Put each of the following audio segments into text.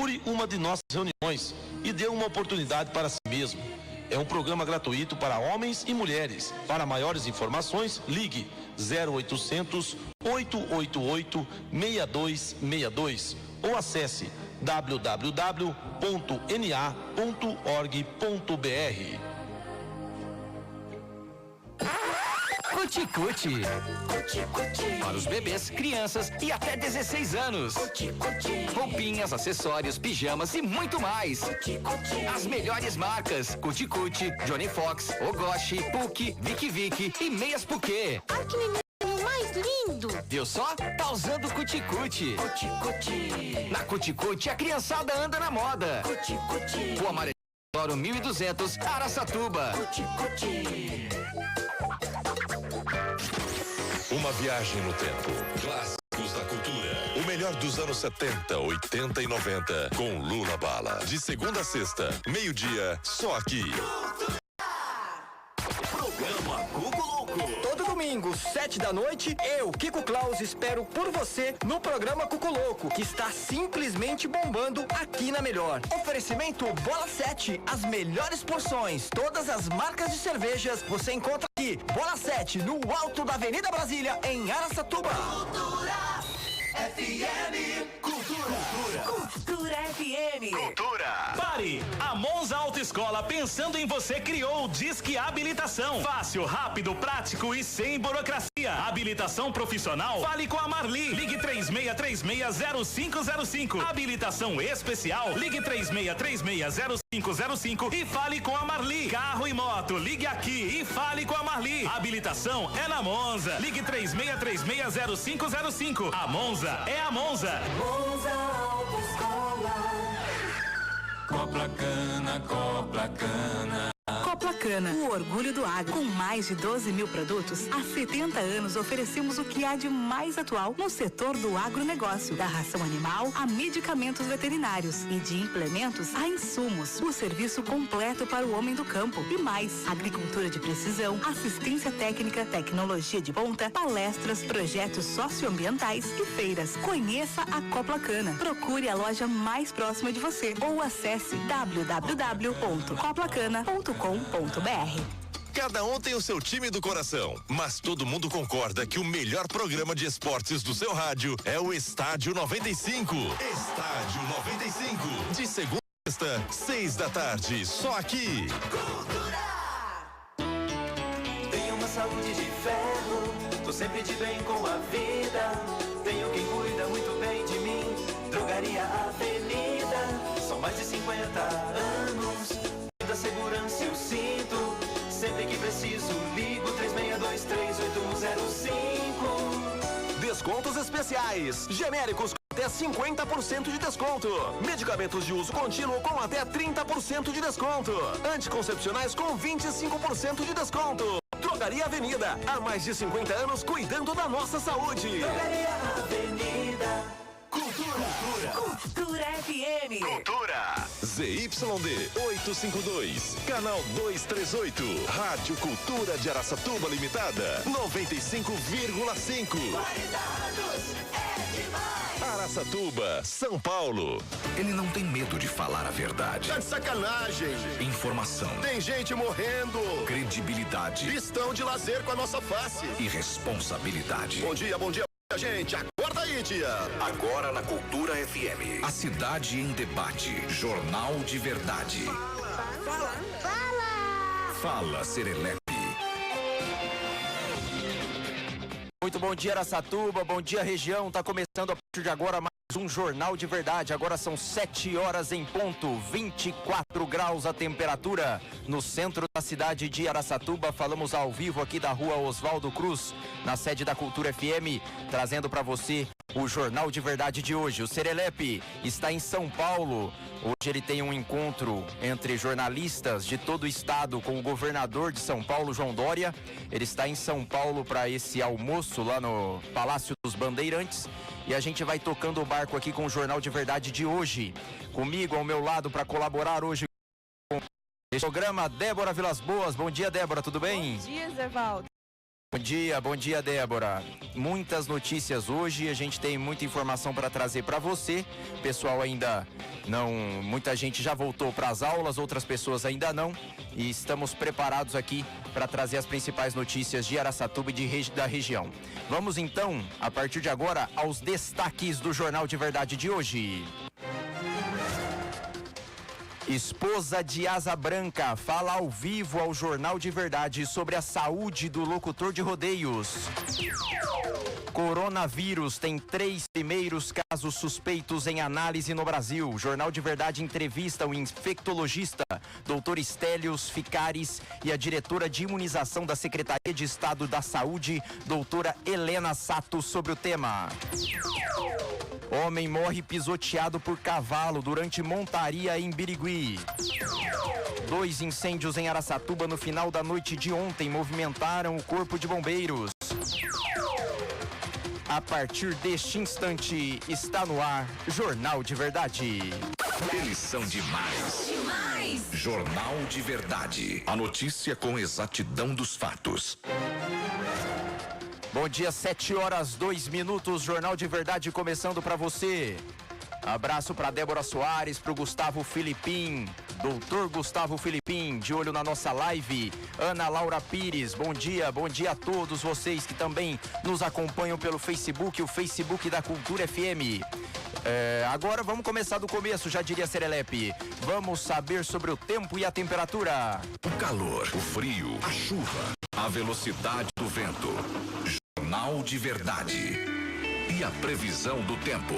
Procure uma de nossas reuniões e dê uma oportunidade para si mesmo. É um programa gratuito para homens e mulheres. Para maiores informações, ligue 0800 888 6262 ou acesse www.na.org.br. Cuti-cuti. Para os bebês, crianças e até 16 anos. Roupinhas, acessórios, pijamas e muito mais. As melhores marcas: Cuti-cuti, Johnny Fox, Ogoshi, Puki, Vicky Vicky e Meias Puquê. Ai, que menino mais lindo! Viu só? Tá usando Cuti-cuti. Na Cuti-cuti, a criançada anda na moda. O amarelo 1200, Araçatuba. Uma viagem no tempo. Clássicos da cultura. O melhor dos anos 70, 80 e 90. Com Lula Bala. De segunda a sexta, meio-dia, só aqui. Programa Cuco Louco. Todo domingo, 7 da noite, eu, Kiko Klaus, espero por você no programa Cuco Louco, que está simplesmente bombando aqui na Melhor. Oferecimento Bola 7, as melhores porções, todas as marcas de cervejas, você encontra aqui. Bola 7, no alto da Avenida Brasília, em Araçatuba. Cultura FM. Cultura FM. Pare! A Monza Autoescola, pensando em você, criou o Disque Habilitação. Fácil, rápido, prático e sem burocracia. Habilitação profissional? Fale com a Marli. Ligue 36360505. Habilitação especial? Ligue 36360505 e fale com a Marli. Carro e moto? Ligue aqui e fale com a Marli. Habilitação é na Monza. Ligue 36360505. A Monza é a Monza. Monza Autoescola. Copla Cana, Copla Cana. Copla Cana, o orgulho do agro. Com mais de 12 mil produtos, há 70 anos oferecemos o que há de mais atual no setor do agronegócio. Da ração animal a medicamentos veterinários e de implementos a insumos. O serviço completo para o homem do campo e mais. Agricultura de precisão, assistência técnica, tecnologia de ponta, palestras, projetos socioambientais e feiras. Conheça a Copla Cana. Procure a loja mais próxima de você ou acesse www.coplacana.com.br. Cada um tem o seu time do coração, mas todo mundo concorda que o melhor programa de esportes do seu rádio é o Estádio 95. Estádio 95. De segunda a sexta, 6 da tarde, só aqui. Cultura. Tenho uma saúde de ferro, tô sempre de bem com a vida. Tenho quem cuida muito bem de mim. Drogaria Avenida, são mais de 50 anos. Da segurança eu sinto. Sempre que preciso, ligo 36238105. Descontos especiais. Genéricos com até 50% de desconto. Medicamentos de uso contínuo com até 30% de desconto. Anticoncepcionais com 25% de desconto. Drogaria Avenida, há mais de 50 anos cuidando da nossa saúde. Drogaria Avenida. Cultura FM. ZYD 852, canal 238, Rádio Cultura de Araçatuba Limitada, 95,5. Araçatuba, São Paulo. Ele não tem medo de falar a verdade. Tá de sacanagem. Informação. Tem gente morrendo. Credibilidade. Estão de lazer com a nossa face. E responsabilidade. Bom dia, gente. Acorda aí, tia. Agora na Cultura FM. A cidade em debate. Jornal de verdade. Fala, Serelepe. Muito bom dia, Araçatuba, bom dia, região. Tá começando a partir de agora mais um Jornal de Verdade. Agora são 7 horas em ponto, 24 graus a temperatura. No centro da cidade de Araçatuba, falamos ao vivo aqui da rua Oswaldo Cruz, na sede da Cultura FM, trazendo para você o Jornal de Verdade de hoje. O Serelepe está em São Paulo. Hoje ele tem um encontro entre jornalistas de todo o estado com o governador de São Paulo, João Dória. Ele está em São Paulo para esse almoço lá no Palácio dos Bandeirantes. E a gente vai tocando o barco aqui com o Jornal de Verdade de hoje. Comigo, ao meu lado, para colaborar hoje com esse programa, Débora Vilas Boas. Bom dia, Débora, tudo bem? Bom dia, Zé Valdo. Bom dia, Débora. Muitas notícias hoje, a gente tem muita informação para trazer para você. Pessoal ainda não, muita gente já voltou para as aulas, outras pessoas ainda não. E estamos preparados aqui para trazer as principais notícias de Araçatuba e da região. Vamos então, a partir de agora, aos destaques do Jornal de Verdade de hoje. Esposa de Asa Branca fala ao vivo ao Jornal de Verdade sobre a saúde do locutor de rodeios. Coronavírus tem 3 primeiros casos suspeitos em análise no Brasil. Jornal de Verdade entrevista o infectologista Dr. Estélios Ficares e a diretora de imunização da Secretaria de Estado da Saúde, doutora Helena Sato, sobre o tema. Homem morre pisoteado por cavalo durante montaria em Birigui. 2 incêndios em Araçatuba no final da noite de ontem movimentaram o Corpo de Bombeiros. A partir deste instante, está no ar Jornal de Verdade. Eles são demais. Jornal de Verdade. A notícia com exatidão dos fatos. Bom dia, 7h02, Jornal de Verdade começando para você. Abraço para Débora Soares, para o Gustavo Filipim, doutor Gustavo Filipim, de olho na nossa live. Ana Laura Pires, bom dia a todos vocês que também nos acompanham pelo Facebook, o Facebook da Cultura FM. Agora vamos começar do começo, já diria Serelepe. Vamos saber sobre o tempo e a temperatura. O calor, o frio, a chuva, a velocidade do vento. Jornal de Verdade. E a previsão do tempo.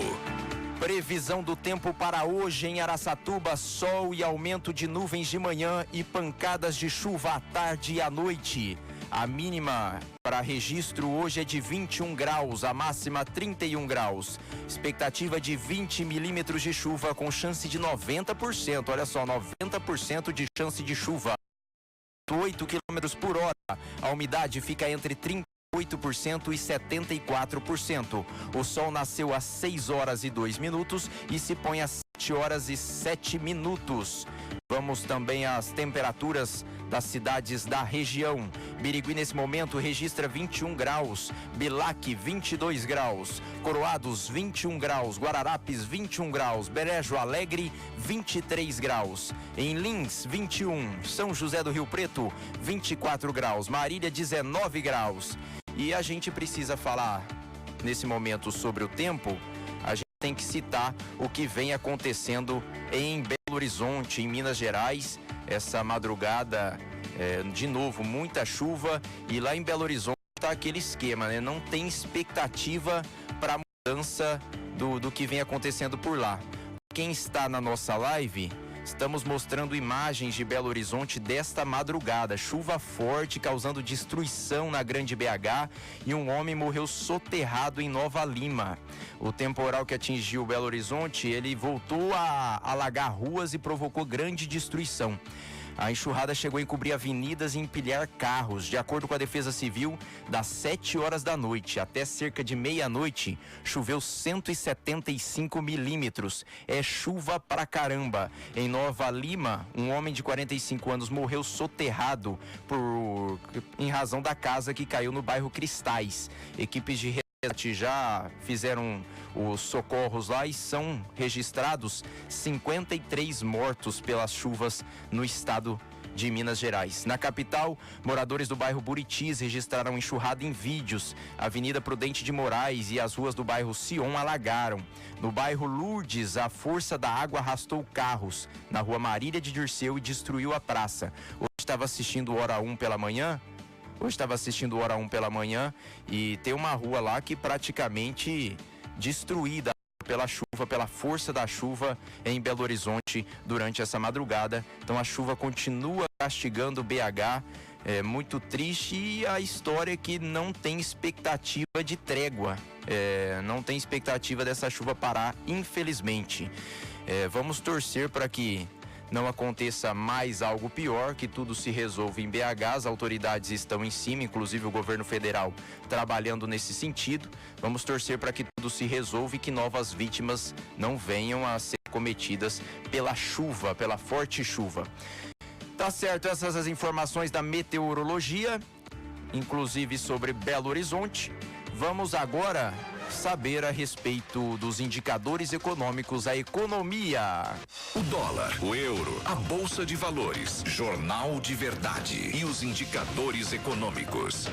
Previsão do tempo para hoje em Araçatuba: sol e aumento de nuvens de manhã e pancadas de chuva à tarde e à noite. A mínima para registro hoje é de 21 graus, a máxima 31 graus. Expectativa de 20 milímetros de chuva com chance de 90%. Olha só, 90% de chance de chuva. 8 km por hora. A umidade fica entre 38% e 74%. O sol nasceu às 6h02 e se põe às 7h07. Vamos também às temperaturas das cidades da região. Birigui nesse momento registra 21 graus, Bilac 22 graus, Coroados 21 graus, Guararapes 21 graus, Brejo Alegre 23 graus, em Lins 21, São José do Rio Preto 24 graus, Marília 19 graus. E a gente precisa falar nesse momento sobre o tempo. A gente tem que citar o que vem acontecendo em Belo Horizonte, em Minas Gerais. Essa madrugada, de novo, muita chuva, e lá em Belo Horizonte tá aquele esquema, né? Não tem expectativa para mudança do que vem acontecendo por lá. Quem está na nossa live, estamos mostrando imagens de Belo Horizonte desta madrugada. Chuva forte causando destruição na Grande BH e um homem morreu soterrado em Nova Lima. O temporal que atingiu Belo Horizonte, ele voltou a alagar ruas e provocou grande destruição. A enxurrada chegou a encobrir avenidas e empilhar carros. De acordo com a Defesa Civil, das 7h da noite até cerca de meia-noite, choveu 175 milímetros. É chuva pra caramba. Em Nova Lima, um homem de 45 anos morreu soterrado em razão da casa que caiu no bairro Cristais. Equipes de resgate já fizeram os socorros lá e são registrados 53 mortos pelas chuvas no estado de Minas Gerais. Na capital, moradores do bairro Buritis registraram enxurrada em vídeos. A Avenida Prudente de Moraes e as ruas do bairro Sion alagaram. No bairro Lourdes, a força da água arrastou carros na rua Marília de Dirceu e destruiu a praça. Hoje estava assistindo Hora 1 pela manhã. E tem uma rua lá que praticamente destruída pela chuva, pela força da chuva em Belo Horizonte durante essa madrugada. Então a chuva continua castigando o BH, é muito triste, e a história é que não tem expectativa de trégua, não tem expectativa dessa chuva parar, infelizmente. Vamos torcer para que não aconteça mais algo pior, que tudo se resolva em BH. As autoridades estão em cima, inclusive o governo federal trabalhando nesse sentido. Vamos torcer para que tudo se resolva e que novas vítimas não venham a ser cometidas pela chuva, pela forte chuva. Tá certo, essas as informações da meteorologia. inclusive sobre Belo Horizonte. Vamos agora saber a respeito dos indicadores econômicos, a economia. O dólar, o euro, a bolsa de valores, jornal de verdade e os indicadores econômicos.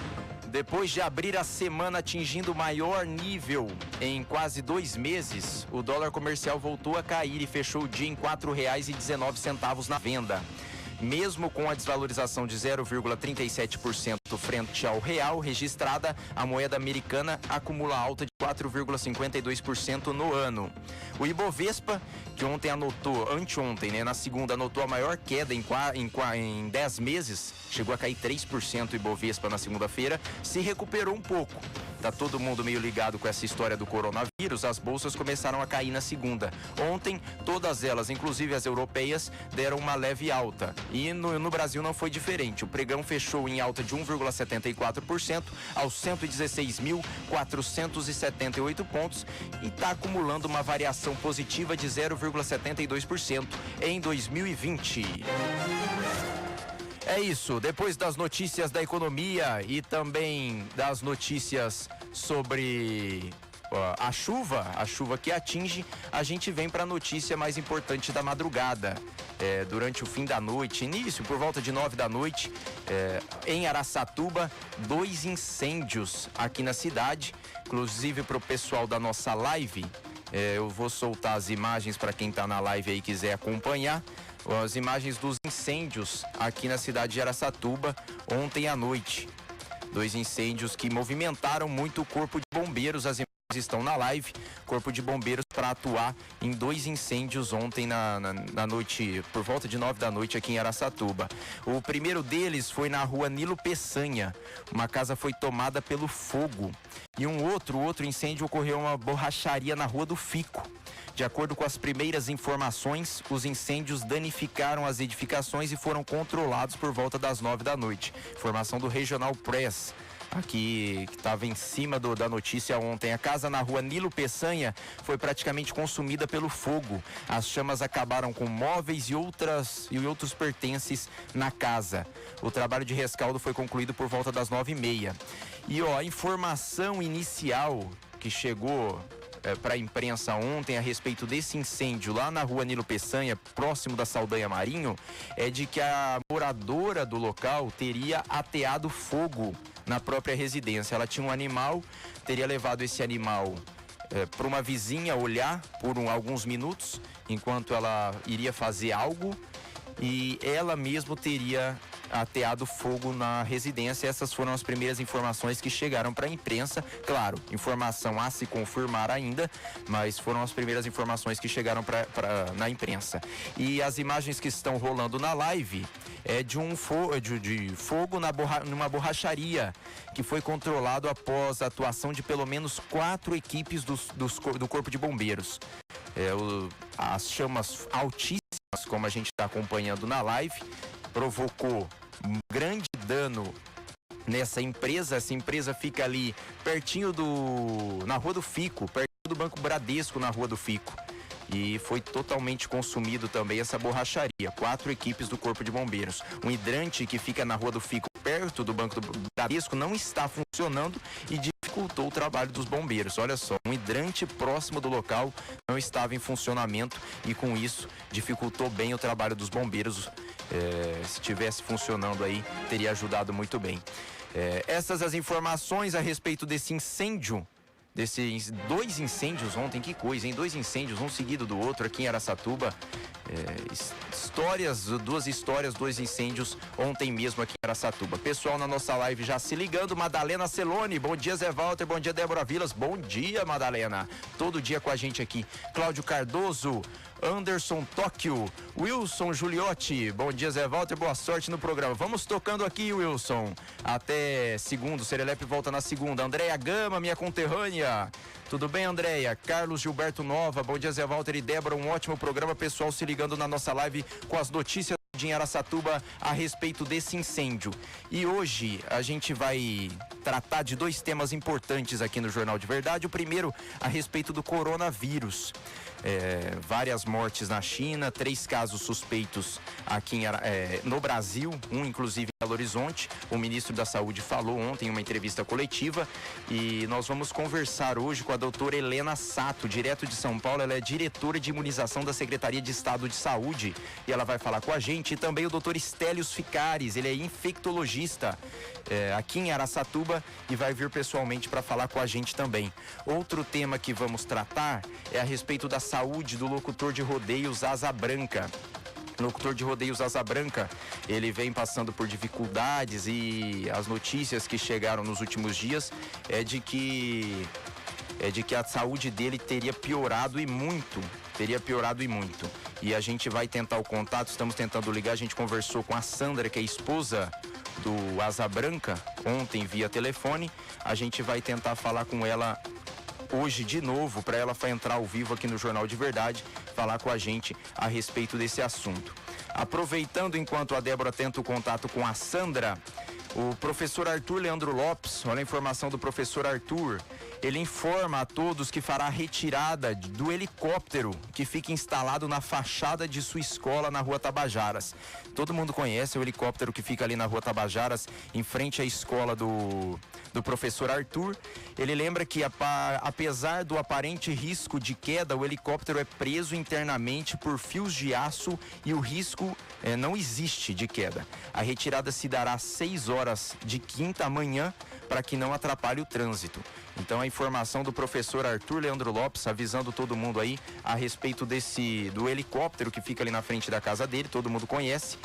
Depois de abrir a semana atingindo o maior nível em quase 2 meses, o dólar comercial voltou a cair e fechou o dia em R$ 4,19 na venda. Mesmo com a desvalorização de 0,37% frente ao real registrada, a moeda americana acumula alta de 4,52% no ano. O Ibovespa, que anteontem, né, na segunda, anotou a maior queda em 10 meses, chegou a cair 3% o Ibovespa na segunda-feira, se recuperou um pouco. Tá todo mundo meio ligado com essa história do coronavírus, as bolsas começaram a cair na segunda. Ontem, todas elas, inclusive as europeias, deram uma leve alta. E no Brasil não foi diferente. O pregão fechou em alta de 1,74% aos 116.478 pontos e está acumulando uma variação positiva de 0,72% em 2020. É isso, depois das notícias da economia e também das notícias sobre a chuva que atinge, a gente vem para a notícia mais importante da madrugada. Durante o fim da noite, início por volta de 9 da noite, em Araçatuba, 2 incêndios aqui na cidade, inclusive para o pessoal da nossa live. Eu vou soltar as imagens para quem está na live aí e quiser acompanhar. As imagens dos incêndios aqui na cidade de Araçatuba ontem à noite. 2 incêndios que movimentaram muito o Corpo de Bombeiros. As imagens estão na live. Corpo de Bombeiros para atuar em 2 incêndios ontem na noite, por volta de 9 da noite aqui em Araçatuba. O primeiro deles foi na rua Nilo Peçanha. Uma casa foi tomada pelo fogo. E um outro incêndio ocorreu em uma borracharia na Rua do Fico. De acordo com as primeiras informações, os incêndios danificaram as edificações e foram controlados por volta das 9 da noite. Informação do Regional Press, aqui que estava em cima da notícia ontem. A casa na rua Nilo Peçanha foi praticamente consumida pelo fogo. As chamas acabaram com móveis e outros pertences na casa. O trabalho de rescaldo foi concluído por volta das 9h30. E a informação inicial que chegou para a imprensa ontem a respeito desse incêndio lá na rua Nilo Peçanha, próximo da Saldanha Marinho, é de que a moradora do local teria ateado fogo na própria residência. Ela tinha um animal, teria levado esse animal para uma vizinha olhar por alguns minutos, enquanto ela iria fazer algo, e ela mesma teria ateado fogo na residência. Essas foram as primeiras informações que chegaram para a imprensa. Claro, informação a se confirmar ainda, mas foram as primeiras informações que chegaram na imprensa. E as imagens que estão rolando na live é de fogo numa borracharia que foi controlado após a atuação de pelo menos 4 equipes do Corpo de Bombeiros. As chamas altíssimas, como a gente está acompanhando na live, provocou um grande dano nessa empresa. Essa empresa fica ali pertinho na Rua do Fico, pertinho do Banco Bradesco, na Rua do Fico. E foi totalmente consumido também essa borracharia. 4 equipes do Corpo de Bombeiros. Um hidrante que fica na Rua do Fico, perto do Banco do Bradesco, não está funcionando e dificultou o trabalho dos bombeiros. Olha só, um hidrante próximo do local não estava em funcionamento e com isso dificultou bem o trabalho dos bombeiros. Se tivesse funcionando aí, teria ajudado muito bem. Essas as informações a respeito desse incêndio. Desses 2 incêndios ontem, que coisa, hein? 2 incêndios, um seguido do outro aqui em Araçatuba. 2 histórias, 2 incêndios ontem mesmo aqui em Araçatuba. Pessoal na nossa live já se ligando. Madalena Celone, bom dia Zé Walter, bom dia Débora Vilas, bom dia Madalena. Todo dia com a gente aqui. Cláudio Cardoso, Anderson Tóquio, Wilson Giuliotti, bom dia Zé Walter, boa sorte no programa. Vamos tocando aqui, Wilson, até segundo, Serelepe volta na segunda. Andréia Gama, minha conterrânea, tudo bem Andréia? Carlos Gilberto Nova, bom dia Zé Walter e Débora, um ótimo programa, pessoal se ligando na nossa live com as notícias de Araçatuba a respeito desse incêndio. E hoje a gente vai tratar de dois temas importantes aqui no Jornal de Verdade. O primeiro, a respeito do coronavírus. Várias mortes na China, 3 casos suspeitos aqui no Brasil, um inclusive em Belo Horizonte. O ministro da Saúde falou ontem em uma entrevista coletiva e nós vamos conversar hoje com a doutora Helena Sato, direto de São Paulo. Ela é diretora de imunização da Secretaria de Estado de Saúde e ela vai falar com a gente. E também o doutor Estélios Ficares, ele é infectologista aqui em Araçatuba e vai vir pessoalmente para falar com a gente também. Outro tema que vamos tratar é a respeito da saúde do locutor de rodeios Asa Branca. Locutor de rodeios Asa Branca, ele vem passando por dificuldades e as notícias que chegaram nos últimos dias é de que a saúde dele teria piorado e muito. E a gente vai tentar o contato, estamos tentando ligar, a gente conversou com a Sandra, que é esposa do Asa Branca, ontem via telefone. A gente vai tentar falar com ela hoje de novo, para ela entrar ao vivo aqui no Jornal de Verdade, falar com a gente a respeito desse assunto. Aproveitando enquanto a Débora tenta o contato com a Sandra, o professor Arthur Leandro Lopes, olha a informação do professor Arthur, ele informa a todos que fará a retirada do helicóptero que fica instalado na fachada de sua escola na Rua Tabajaras. Todo mundo conhece o helicóptero que fica ali na Rua Tabajaras, em frente à escola do professor Arthur. Ele lembra que apesar do aparente risco de queda, o helicóptero é preso internamente por fios de aço e o risco não existe de queda. A retirada se dará às 6 horas de quinta manhã para que não atrapalhe o trânsito. Então a informação do professor Arthur Leandro Lopes avisando todo mundo aí a respeito do helicóptero que fica ali na frente da casa dele, todo mundo conhece.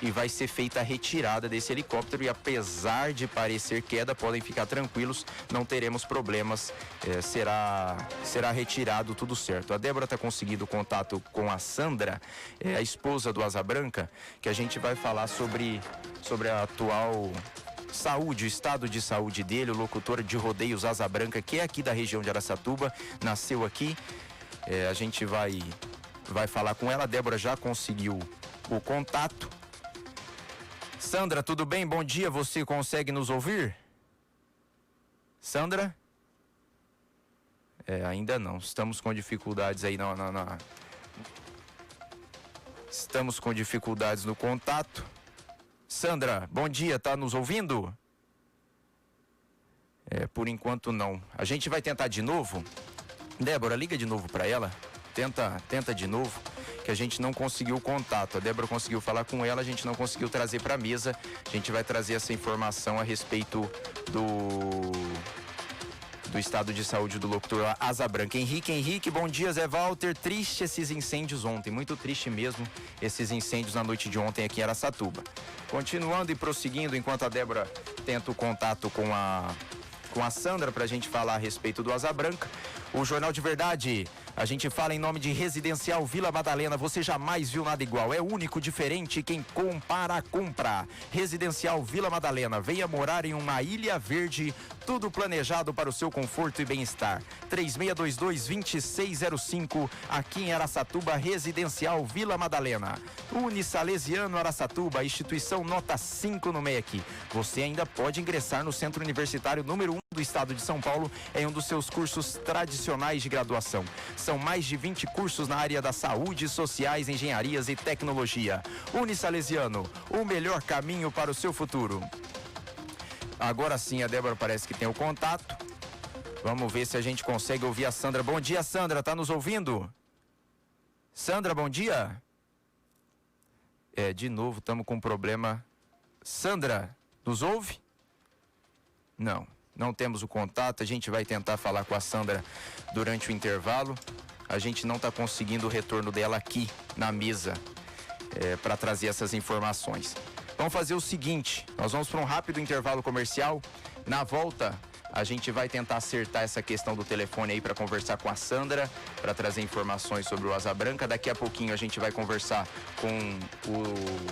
E vai ser feita a retirada desse helicóptero e apesar de parecer queda, podem ficar tranquilos, não teremos problemas, será retirado tudo certo. A Débora está conseguindo contato com a Sandra, a esposa do Asa Branca, que a gente vai falar sobre a atual saúde, o estado de saúde dele, o locutor de rodeios Asa Branca, que é aqui da região de Araçatuba, nasceu aqui. A gente vai falar com ela. A Débora já conseguiu o contato. Sandra, tudo bem? Bom dia, você consegue nos ouvir? Sandra? Ainda não, estamos com dificuldades aí Estamos com dificuldades no contato. Sandra, bom dia, tá nos ouvindo? Por enquanto não. A gente vai tentar de novo. Débora, liga de novo para ela. Tenta de novo, que a gente não conseguiu o contato. A Débora conseguiu falar com ela, a gente não conseguiu trazer para a mesa. A gente vai trazer essa informação a respeito do estado de saúde do locutor Asa Branca. Henrique, bom dia, Zé Walter. Triste esses incêndios ontem, muito triste mesmo esses incêndios na noite de ontem aqui em Araçatuba. Continuando e prosseguindo, enquanto a Débora tenta o contato com a Sandra para a gente falar a respeito do Asa Branca, o Jornal de Verdade, a gente fala em nome de Residencial Vila Madalena. Você jamais viu nada igual, é único, diferente, quem compara, compra. Residencial Vila Madalena, venha morar em uma ilha verde, tudo planejado para o seu conforto e bem-estar. 3622-2605, aqui em Araçatuba, Residencial Vila Madalena. Unisalesiano Araçatuba, instituição nota 5 no MEC. Você ainda pode ingressar no Centro Universitário número 1 do estado de São Paulo em um dos seus cursos tradicionais de graduação. São mais de 20 cursos na área da saúde, sociais, engenharias e tecnologia. Unisalesiano, o melhor caminho para o seu futuro. Agora sim, a Débora parece que tem o contato. Vamos ver se a gente consegue ouvir a Sandra. Bom dia, Sandra, tá nos ouvindo? Sandra, bom dia. De novo, estamos com um problema. Sandra, nos ouve? Não temos o contato. A gente vai tentar falar com a Sandra durante o intervalo. A gente não está conseguindo o retorno dela aqui na mesa para trazer essas informações. Vamos fazer o seguinte, nós vamos para um rápido intervalo comercial. Na volta, A gente vai tentar acertar essa questão do telefone aí para conversar com a Sandra, para trazer informações sobre o Asa Branca. Daqui a pouquinho a gente vai conversar com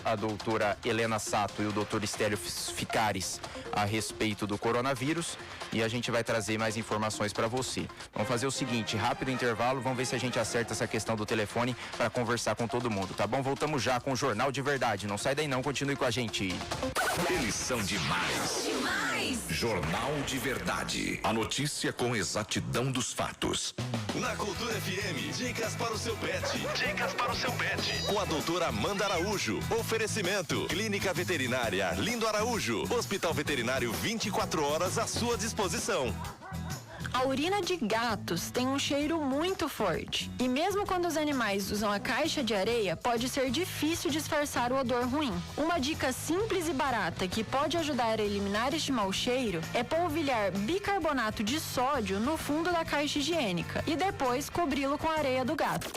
a doutora Helena Sato e o doutor Estélio Ficares a respeito do coronavírus. E a gente vai trazer mais informações para você. Vamos fazer o seguinte, rápido intervalo, vamos ver se a gente acerta essa questão do telefone para conversar com todo mundo, tá bom? Voltamos já com o Jornal de Verdade. Não sai daí não, continue com a gente. Eles são demais. Jornal de Verdade. A notícia com exatidão dos fatos. Na Cultura FM, dicas para o seu pet. Dicas para o seu pet. Com a doutora Amanda Araújo. Oferecimento. Clínica Veterinária Lindo Araújo. Hospital Veterinário 24 horas à sua disposição. A urina de gatos tem um cheiro muito forte. E mesmo quando os animais usam a caixa de areia, pode ser difícil disfarçar o odor ruim. Uma dica simples e barata que pode ajudar a eliminar este mau cheiro é polvilhar bicarbonato de sódio no fundo da caixa higiênica e depois cobri-lo com a areia do gato.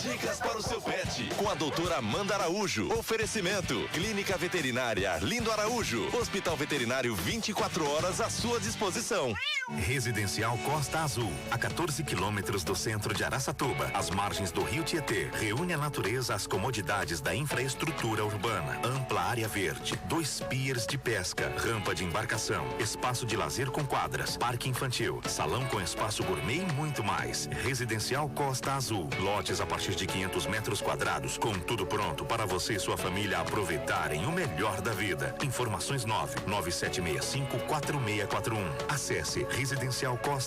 Dicas para o seu pet. Com a doutora Amanda Araújo. Oferecimento. Clínica Veterinária Lindo Araújo. Hospital Veterinário 24 horas à sua disposição. Residencial Costa Azul, a 14 quilômetros do centro de Araçatuba, às margens do Rio Tietê, reúne a natureza às comodidades da infraestrutura urbana, ampla área verde, 2 piers de pesca, rampa de embarcação, espaço de lazer com quadras, parque infantil, salão com espaço gourmet e muito mais. Residencial Costa Azul, lotes a partir de 500 metros quadrados, com tudo pronto para você e sua família aproveitarem o melhor da vida. Informações 997654641. Acesse residencialcostaazul.com.br.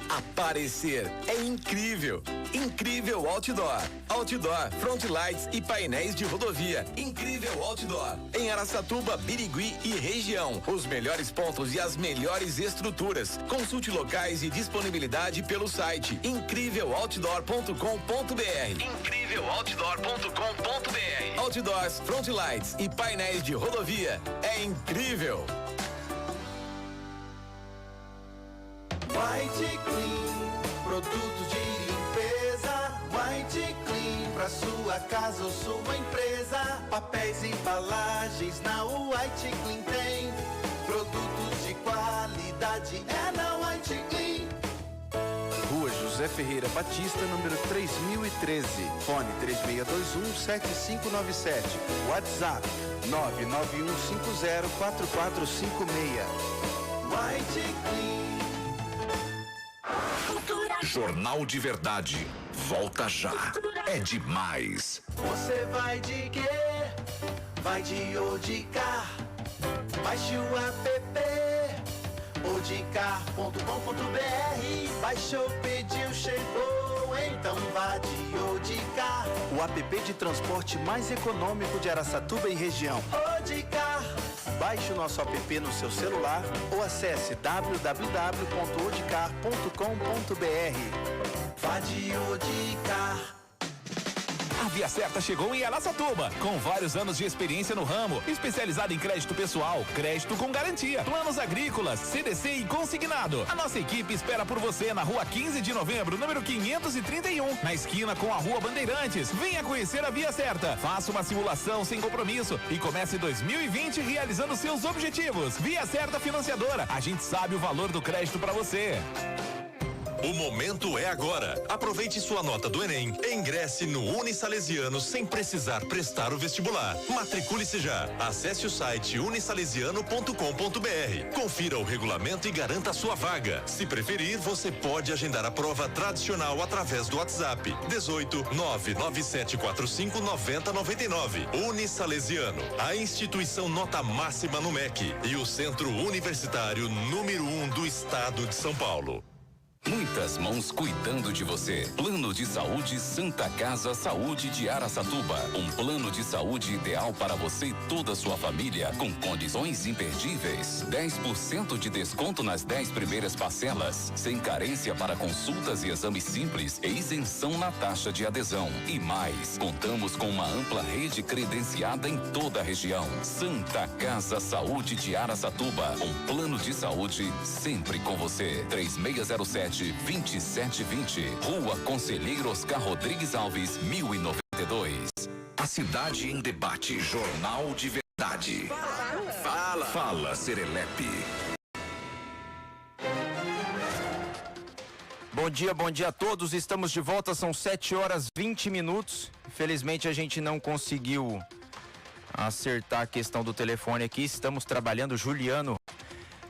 Aparecer é incrível. Incrível Outdoor. Outdoor, front lights e painéis de rodovia. Incrível Outdoor. Em Araçatuba, Birigui e região. Os melhores pontos e as melhores estruturas. Consulte locais e disponibilidade pelo site incríveloutdoor.com.br. Incríveloutdoor.com.br. Outdoors, front lights e painéis de rodovia. É incrível. White Clean, produtos de limpeza. White Clean, pra sua casa ou sua empresa. Papéis e embalagens na White Clean tem. Produtos de qualidade é na White Clean. Rua José Ferreira Batista, número 3013. Fone 3621-7597. WhatsApp 991504456. White Clean. Jornal de Verdade. Volta já. É demais. Você vai de quê? Vai de Odicar. Baixe o app odicar.com.br. Baixou, pediu, chegou, então vá de Odicar. O app de transporte mais econômico de Araçatuba e região. Odicar. Baixe o nosso app no seu celular ou acesse www.odicar.com.br. Vá de Odicar. A Via Certa chegou em Araçatuba, com vários anos de experiência no ramo, especializada em crédito pessoal, crédito com garantia, planos agrícolas, CDC e consignado. A nossa equipe espera por você na Rua 15 de Novembro, número 531, na esquina com a Rua Bandeirantes. Venha conhecer a Via Certa, faça uma simulação sem compromisso e comece 2020 realizando seus objetivos. Via Certa Financiadora, a gente sabe o valor do crédito para você. O momento é agora. Aproveite sua nota do Enem e ingresse no Unisalesiano sem precisar prestar o vestibular. Matricule-se já. Acesse o site unisalesiano.com.br. Confira o regulamento e garanta sua vaga. Se preferir, você pode agendar a prova tradicional através do WhatsApp 18 99745 9099. Unisalesiano, a instituição nota máxima no MEC e o centro universitário número 1 do estado de São Paulo. Muitas mãos cuidando de você. Plano de Saúde Santa Casa Saúde de Araçatuba. Um plano de saúde ideal para você e toda a sua família, com condições imperdíveis. 10% de desconto nas 10 primeiras parcelas, sem carência para consultas e exames simples e isenção na taxa de adesão. E mais, contamos com uma ampla rede credenciada em toda a região. Santa Casa Saúde de Araçatuba. Um plano de saúde sempre com você. 3607-2720. Rua Conselheiro Oscar Rodrigues Alves, 1092. A cidade em debate. Jornal de Verdade. Fala, Serelepe. Bom dia a todos. Estamos de volta, são 7h20. Infelizmente a gente não conseguiu acertar a questão do telefone aqui. Estamos trabalhando, Juliano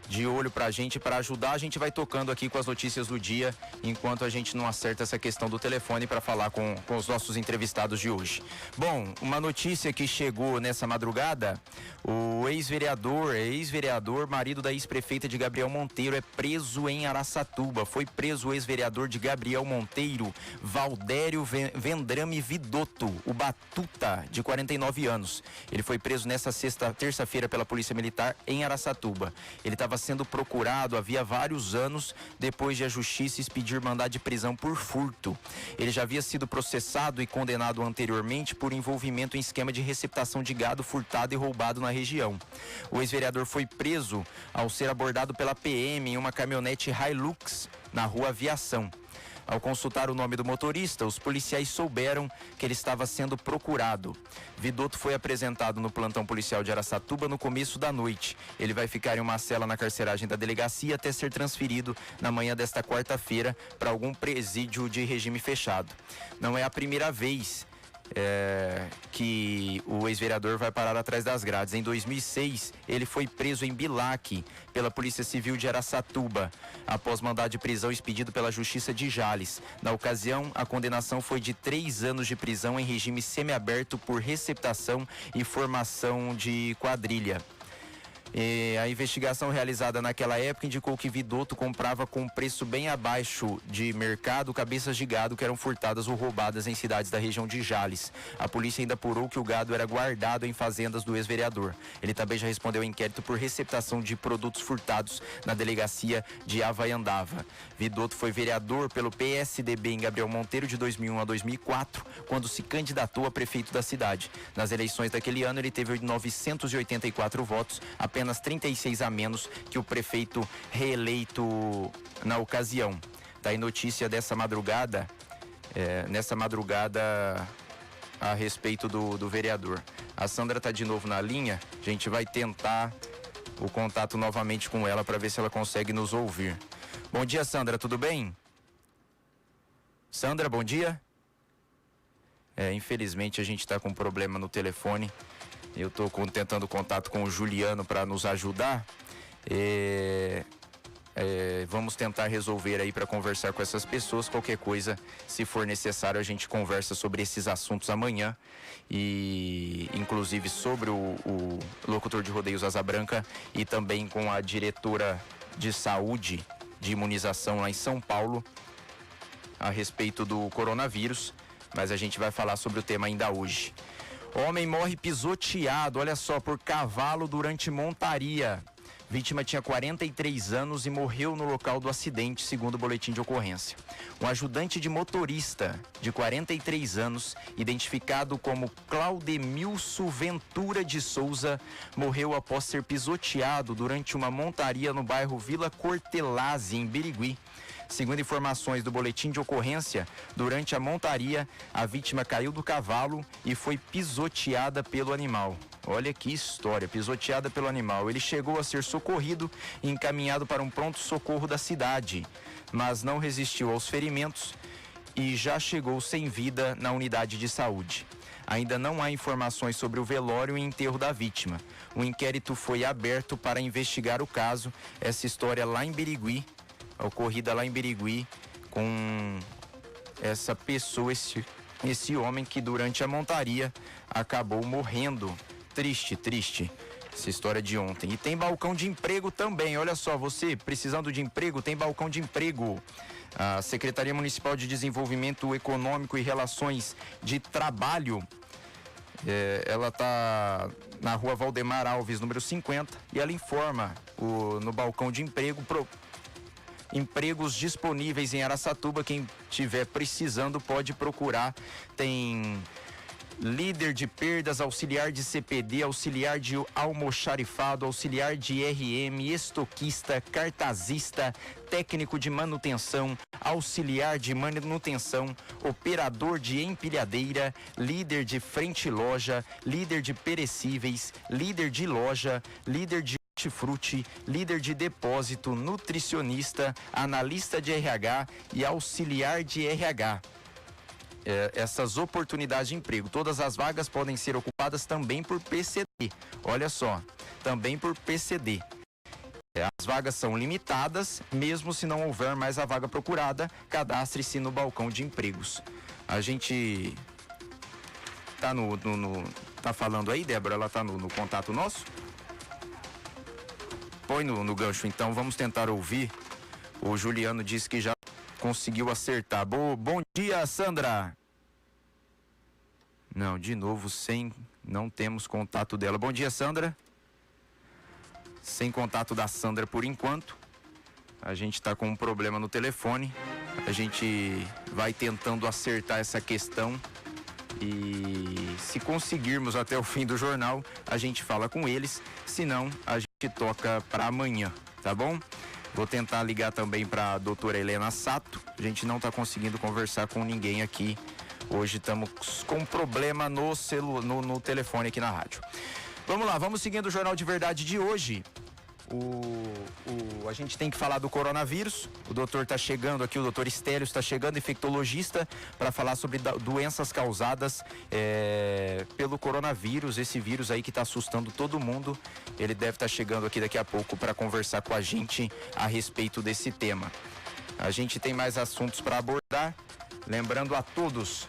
de olho pra gente, para ajudar. A gente vai tocando aqui com as notícias do dia, enquanto a gente não acerta essa questão do telefone para falar com os nossos entrevistados de hoje. Bom, uma notícia que chegou nessa madrugada: o ex-vereador, marido da ex-prefeita de Gabriel Monteiro, é preso em Araçatuba. Foi preso o ex-vereador de Gabriel Monteiro, Valdério Vendrame Vidotto, o Batuta, de 49 anos. Ele foi preso nessa terça-feira pela Polícia Militar em Araçatuba. Ele estava sendo procurado havia vários anos, depois de a justiça expedir mandado de prisão por furto. Ele já havia sido processado e condenado anteriormente por envolvimento em esquema de receptação de gado furtado e roubado na região. O ex-vereador foi preso ao ser abordado pela PM em uma caminhonete Hilux na rua Aviação. Ao consultar o nome do motorista, os policiais souberam que ele estava sendo procurado. Vidotto foi apresentado no plantão policial de Araçatuba no começo da noite. Ele vai ficar em uma cela na carceragem da delegacia até ser transferido na manhã desta quarta-feira para algum presídio de regime fechado. Não é a primeira vez que o ex-vereador vai parar atrás das grades. Em 2006, ele foi preso em Bilac pela Polícia Civil de Araçatuba, após mandado de prisão expedido pela Justiça de Jales. Na ocasião, a condenação foi de 3 anos de prisão em regime semiaberto por receptação e formação de quadrilha. A investigação realizada naquela época indicou que Vidotto comprava com preço bem abaixo de mercado cabeças de gado que eram furtadas ou roubadas em cidades da região de Jales. A polícia ainda apurou que o gado era guardado em fazendas do ex-vereador. Ele também já respondeu ao inquérito por receptação de produtos furtados na delegacia de Havaiandava. Vidotto foi vereador pelo PSDB em Gabriel Monteiro de 2001 a 2004, quando se candidatou a prefeito da cidade. Nas eleições daquele ano, ele teve 984 votos, apenas 36 a menos que o prefeito reeleito na ocasião. Tá aí notícia dessa madrugada, nessa madrugada a respeito do vereador. A Sandra tá de novo na linha, a gente vai tentar o contato novamente com ela para ver se ela consegue nos ouvir. Bom dia, Sandra, tudo bem? Sandra, bom dia. Infelizmente a gente está com um problema no telefone. Eu estou tentando contato com o Juliano para nos ajudar. Vamos tentar resolver aí para conversar com essas pessoas. Qualquer coisa, se for necessário, a gente conversa sobre esses assuntos amanhã. E inclusive sobre o locutor de rodeios Asa Branca e também com a diretora de saúde de imunização lá em São Paulo a respeito do coronavírus. Mas a gente vai falar sobre o tema ainda hoje. Homem morre pisoteado, olha só, por cavalo durante montaria. Vítima tinha 43 anos e morreu no local do acidente, segundo o boletim de ocorrência. Um ajudante de motorista de 43 anos, identificado como Claudemilson Ventura de Souza, morreu após ser pisoteado durante uma montaria no bairro Vila Cortelazzi, em Birigui. Segundo informações do boletim de ocorrência, durante a montaria, a vítima caiu do cavalo e foi pisoteada pelo animal. Olha que história, pisoteada pelo animal. Ele chegou a ser socorrido e encaminhado para um pronto-socorro da cidade, mas não resistiu aos ferimentos e já chegou sem vida na unidade de saúde. Ainda não há informações sobre o velório e enterro da vítima. Um inquérito foi aberto para investigar o caso. Essa história lá em Birigui, ocorrida lá em Birigui, com essa pessoa, esse homem que durante a montaria acabou morrendo. Triste essa história de ontem. E tem balcão de emprego também, olha só, você precisando de emprego, tem balcão de emprego. A Secretaria Municipal de Desenvolvimento Econômico e Relações de Trabalho, ela está na rua Valdemar Alves, número 50, e ela informa no balcão de emprego, empregos disponíveis em Araçatuba. Quem estiver precisando pode procurar. Tem líder de perdas, auxiliar de CPD, auxiliar de almoxarifado, auxiliar de RM, estoquista, cartazista, técnico de manutenção, auxiliar de manutenção, operador de empilhadeira, líder de frente loja, líder de perecíveis, líder de loja, líder de hortifruti, líder de depósito, nutricionista, analista de RH e auxiliar de RH. Essas oportunidades de emprego. Todas as vagas podem ser ocupadas também por PCD. Olha só, também por PCD. As vagas são limitadas, mesmo se não houver mais a vaga procurada, cadastre-se no balcão de empregos. A gente tá falando aí, Débora? Ela tá no contato nosso? Põe no gancho, então, vamos tentar ouvir. O Juliano disse que já conseguiu acertar. Bom dia, Sandra. Não, de novo, não temos contato dela. Bom dia, Sandra. Sem contato da Sandra por enquanto. A gente está com um problema no telefone. A gente vai tentando acertar essa questão. E se conseguirmos até o fim do jornal, a gente fala com eles. Se não, a gente toca para amanhã, tá bom? Vou tentar ligar também para a doutora Helena Sato. A gente não está conseguindo conversar com ninguém aqui. Hoje estamos com problema no telefone aqui na rádio. Vamos lá, vamos seguindo o Jornal de Verdade de hoje. A gente tem que falar do coronavírus. O doutor está chegando aqui, o doutor Estélio está chegando, infectologista, para falar sobre doenças causadas pelo coronavírus, esse vírus aí que está assustando todo mundo. Ele deve estar chegando aqui daqui a pouco para conversar com a gente a respeito desse tema. A gente tem mais assuntos para abordar. Lembrando a todos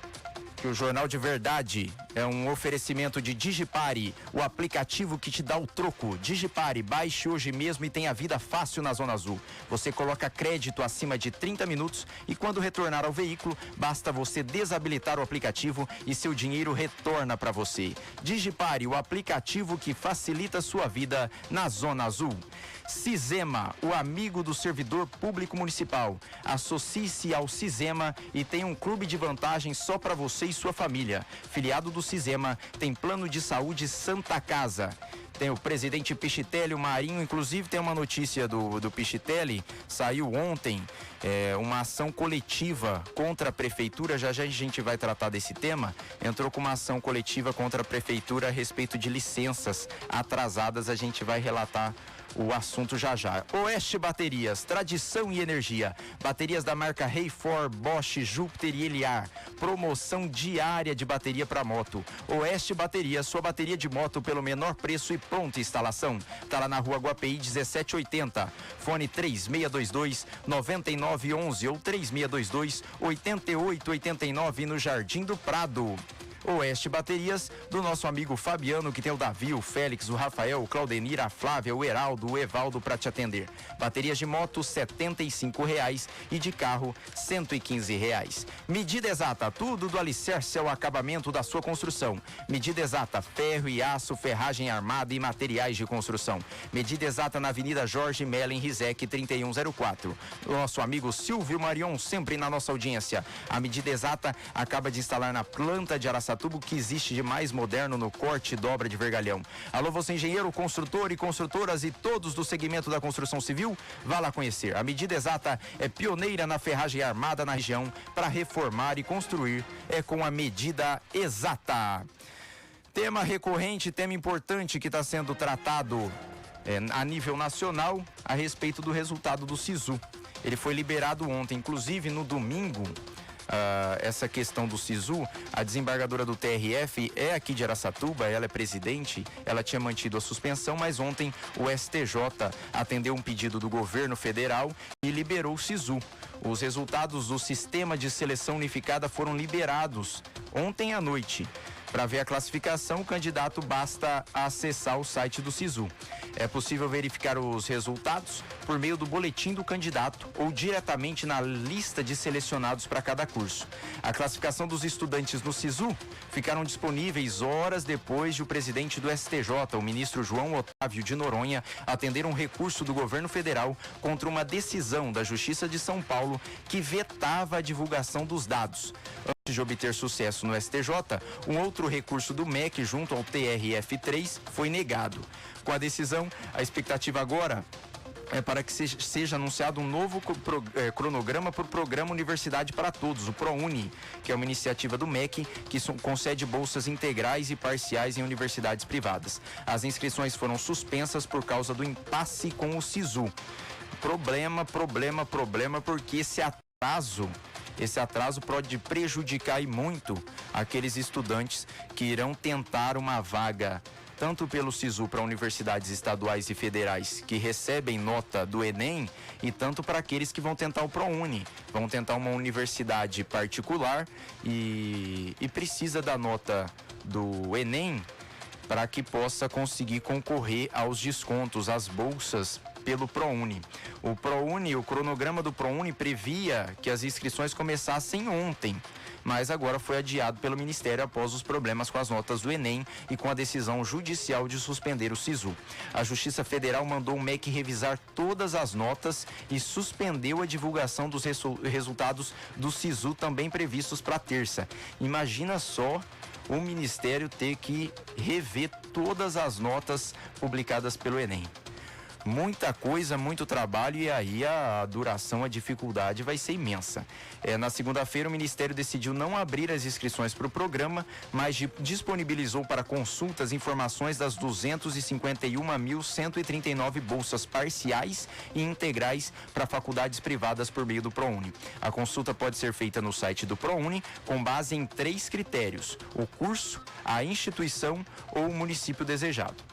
que o Jornal de Verdade é um oferecimento de Digipare, o aplicativo que te dá o troco. Digipare, baixe hoje mesmo e tenha vida fácil na Zona Azul. Você coloca crédito acima de 30 minutos e quando retornar ao veículo, basta você desabilitar o aplicativo e seu dinheiro retorna para você. Digipare, o aplicativo que facilita a sua vida na Zona Azul. Cisema, o amigo do servidor público municipal. Associe-se ao Cisema e tenha um clube de vantagem só para você e sua família. Filiado do Cisema, tem plano de saúde Santa Casa. Tem o presidente Pichitelli, o Marinho, inclusive tem uma notícia do Pichitelli, saiu ontem, uma ação coletiva contra a prefeitura, já a gente vai tratar desse tema, entrou com uma ação coletiva contra a prefeitura a respeito de licenças atrasadas, a gente vai relatar o assunto já. Oeste Baterias, tradição e energia. Baterias da marca Reifor, Bosch, Júpiter e Eliar. Promoção diária de bateria para moto. Oeste Baterias, sua bateria de moto pelo menor preço e pronta instalação. Tá lá na Rua Guapeí 1780. Fone 3622-9911 ou 3622-8889 no Jardim do Prado. Oeste Baterias, do nosso amigo Fabiano, que tem o Davi, o Félix, o Rafael, o Claudenir, a Flávia, o Heraldo, o Evaldo para te atender. Baterias de moto R$ 75,00 e de carro R$ 115,00. Medida exata, tudo do alicerce ao acabamento da sua construção. Medida exata, ferro e aço, ferragem armada e materiais de construção. Medida exata na Avenida Jorge Mellen Rizek 3104. Nosso amigo Silvio Marion, sempre na nossa audiência. A medida exata acaba de instalar na planta de Araçatuba que existe de mais moderno no corte e dobra de vergalhão. Alô, você engenheiro, construtor e construtoras e todos do segmento da construção civil, vá lá conhecer. A medida exata é pioneira na ferragem armada na região. Para reformar e construir é com a medida exata. Tema recorrente, tema importante que está sendo tratado a nível nacional a respeito do resultado do SISU. Ele foi liberado ontem, inclusive no domingo. Essa questão do SISU, a desembargadora do TRF é aqui de Araçatuba, ela é presidente, ela tinha mantido a suspensão, mas ontem o STJ atendeu um pedido do governo federal e liberou o SISU. Os resultados do Sistema de Seleção Unificada foram liberados ontem à noite. Para ver a classificação, o candidato basta acessar o site do SISU. É possível verificar os resultados por meio do boletim do candidato ou diretamente na lista de selecionados para cada curso. A classificação dos estudantes no SISU ficaram disponíveis horas depois de o presidente do STJ, o ministro João Otávio de Noronha, atender um recurso do governo federal contra uma decisão da Justiça de São Paulo que vetava a divulgação dos dados. de obter sucesso no STJ, um outro recurso do MEC junto ao TRF3 foi negado. Com a decisão, a expectativa agora é para que seja anunciado um novo cronograma para o Programa Universidade para Todos, o ProUni, que é uma iniciativa do MEC que concede bolsas integrais e parciais em universidades privadas. As inscrições foram suspensas por causa do impasse com o SISU. Problema, porque esse atraso pode prejudicar e muito aqueles estudantes que irão tentar uma vaga tanto pelo SISU para universidades estaduais e federais que recebem nota do Enem e tanto para aqueles que vão tentar o ProUni, vão tentar uma universidade particular e precisa da nota do Enem para que possa conseguir concorrer aos descontos, às bolsas pelo ProUni. O cronograma do ProUni previa que as inscrições começassem ontem, mas agora foi adiado pelo Ministério após os problemas com as notas do Enem e com a decisão judicial de suspender o SISU. A Justiça Federal mandou o MEC revisar todas as notas e suspendeu a divulgação dos resultados do SISU também previstos para terça. Imagina só o Ministério ter que rever todas as notas publicadas pelo Enem. Muita coisa, muito trabalho e aí a duração, a dificuldade vai ser imensa. Na segunda-feira o Ministério decidiu não abrir as inscrições para o programa, mas disponibilizou para consultas informações das 251.139 bolsas parciais e integrais para faculdades privadas por meio do ProUni. A consulta pode ser feita no site do ProUni com base em 3 critérios: o curso, a instituição ou o município desejado.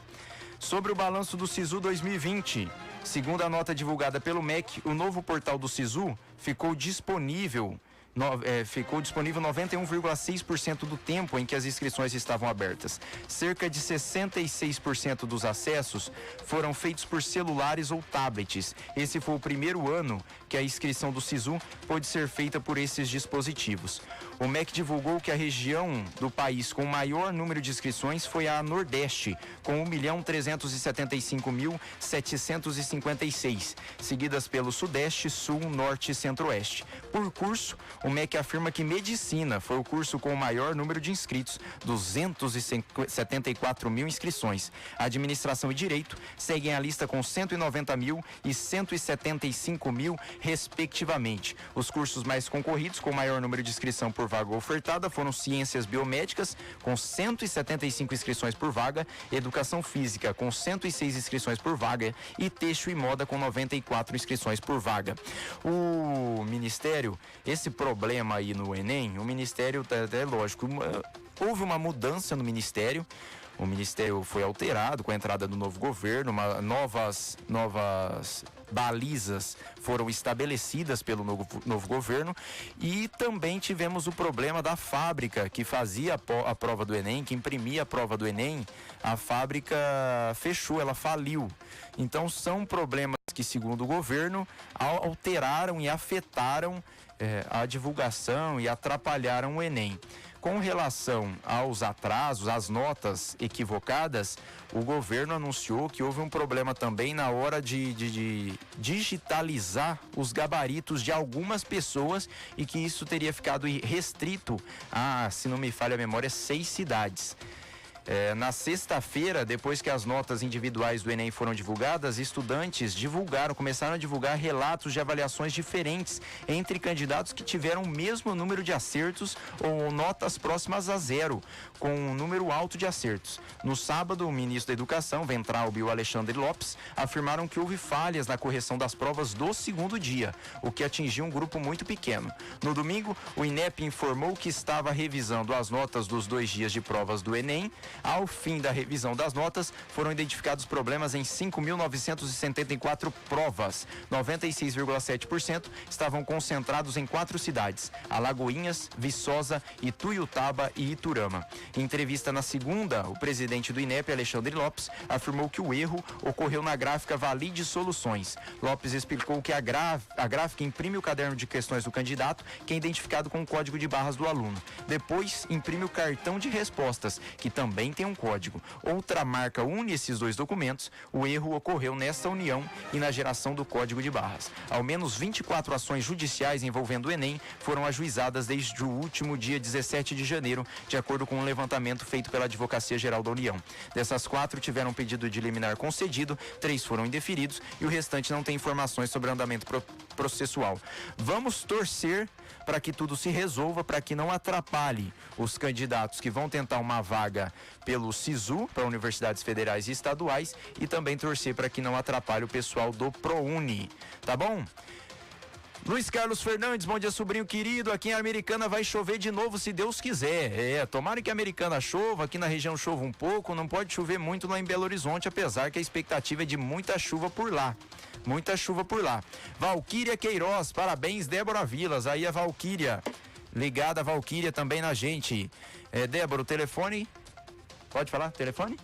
Sobre o balanço do SISU 2020, segundo a nota divulgada pelo MEC, o novo portal do SISU ficou disponível 91,6% do tempo em que as inscrições estavam abertas. Cerca de 66% dos acessos foram feitos por celulares ou tablets. Esse foi o primeiro ano que a inscrição do SISU pôde ser feita por esses dispositivos. O MEC divulgou que a região do país com maior número de inscrições foi a Nordeste, com 1.355.756, seguidas pelo Sudeste, Sul, Norte e Centro-Oeste. Por curso, o MEC afirma que Medicina foi o curso com o maior número de inscritos, 274 mil inscrições. Administração e Direito seguem a lista com 190 mil e 175 mil, respectivamente. Os cursos mais concorridos com maior número de inscrição por vaga ofertada foram Ciências Biomédicas, com 175 inscrições por vaga, Educação Física, com 106 inscrições por vaga e Têxtil e Moda, com 94 inscrições por vaga. O Ministério, esse problema aí no Enem, o Ministério, é lógico, houve uma mudança no Ministério. O Ministério foi alterado com a entrada do novo governo, novas balizas foram estabelecidas pelo novo governo e também tivemos o problema da fábrica que fazia a prova do Enem, que imprimia a prova do Enem. A fábrica fechou, ela faliu. Então são problemas que, segundo o governo, alteraram e afetaram a divulgação e atrapalharam o Enem. Com relação aos atrasos, às notas equivocadas, o governo anunciou que houve um problema também na hora de digitalizar os gabaritos de algumas pessoas e que isso teria ficado restrito a, se não me falha a memória, 6 cidades. Na sexta-feira, depois que as notas individuais do Enem foram divulgadas, estudantes começaram a divulgar relatos de avaliações diferentes entre candidatos que tiveram o mesmo número de acertos ou notas próximas a 0, com um número alto de acertos. No sábado, o ministro da Educação, Weintraub e o Alexandre Lopes, afirmaram que houve falhas na correção das provas do segundo dia, o que atingiu um grupo muito pequeno. No domingo, o INEP informou que estava revisando as notas dos 2 dias de provas do Enem. Ao fim da revisão das notas, foram identificados problemas em 5.974 provas. 96,7% estavam concentrados em 4 cidades: Alagoinhas, Viçosa, Ituiutaba e Iturama. Em entrevista na segunda, o presidente do INEP, Alexandre Lopes, afirmou que o erro ocorreu na gráfica Valide Soluções. Lopes explicou que a gráfica imprime o caderno de questões do candidato, que é identificado com o código de barras do aluno. Depois, imprime o cartão de respostas, que também também tem um código. Outra marca une esses dois documentos. O erro ocorreu nesta união e na geração do código de barras. Ao menos 24 ações judiciais envolvendo o Enem foram ajuizadas desde o último dia 17 de janeiro, de acordo com um levantamento feito pela Advocacia Geral da União. Dessas 4 tiveram pedido de liminar concedido, 3 foram indeferidos e o restante não tem informações sobre o andamento processual. Vamos torcer para que tudo se resolva, para que não atrapalhe os candidatos que vão tentar uma vaga pelo SISU, para universidades federais e estaduais, e também torcer para que não atrapalhe o pessoal do ProUni, tá bom? Luiz Carlos Fernandes, bom dia, sobrinho querido. Aqui em Americana vai chover de novo, se Deus quiser. Tomara que a Americana chova, aqui na região chova um pouco, não pode chover muito lá em Belo Horizonte, apesar que a expectativa é de muita chuva por lá. Muita chuva por lá. Valquíria Queiroz, parabéns, Débora Vilas. Aí a Valquíria, ligada a Valquíria também na gente. Débora, o telefone? Pode falar? Telefone?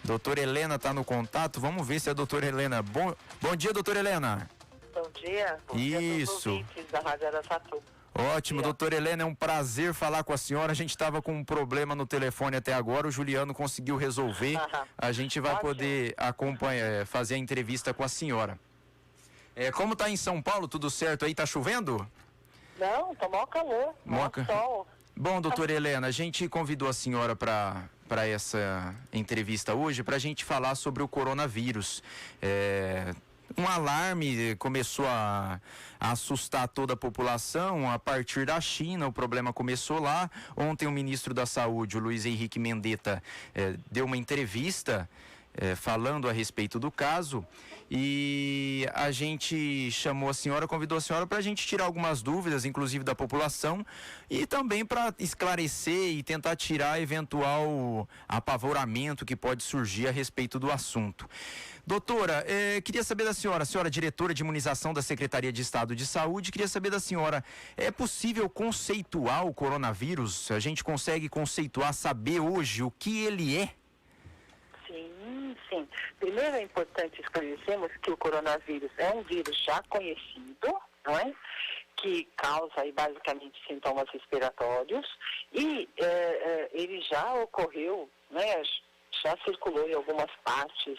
Doutora Helena tá no contato, vamos ver se é a doutora Helena. Bom dia, doutora Helena. Bom dia. Isso. Da Rádio Araçatuba. Ótimo, doutora Helena, é um prazer falar com a senhora. A gente estava com um problema no telefone até agora, o Juliano conseguiu resolver. A gente vai poder acompanhar, fazer a entrevista com a senhora. Como tá em São Paulo, tudo certo aí? Tá chovendo? Não, tá maior calor, maior sol. Bom, doutora Helena, a gente convidou a senhora para essa entrevista hoje para a gente falar sobre o coronavírus. Um alarme começou a assustar toda a população a partir da China, o problema começou lá. Ontem o ministro da Saúde, o Luiz Henrique Mandetta, deu uma entrevista falando a respeito do caso e a gente chamou a senhora, convidou a senhora para a gente tirar algumas dúvidas, inclusive da população, e também para esclarecer e tentar tirar eventual apavoramento que pode surgir a respeito do assunto. Doutora, queria saber da senhora, a senhora é diretora de imunização da Secretaria de Estado de Saúde, queria saber da senhora, é possível conceituar o coronavírus? A gente consegue conceituar, saber hoje o que ele é? Sim. Primeiro é importante esclarecermos que o coronavírus é um vírus já conhecido, não é? Que causa aí, basicamente sintomas respiratórios e ele já ocorreu, né? Já circulou em algumas partes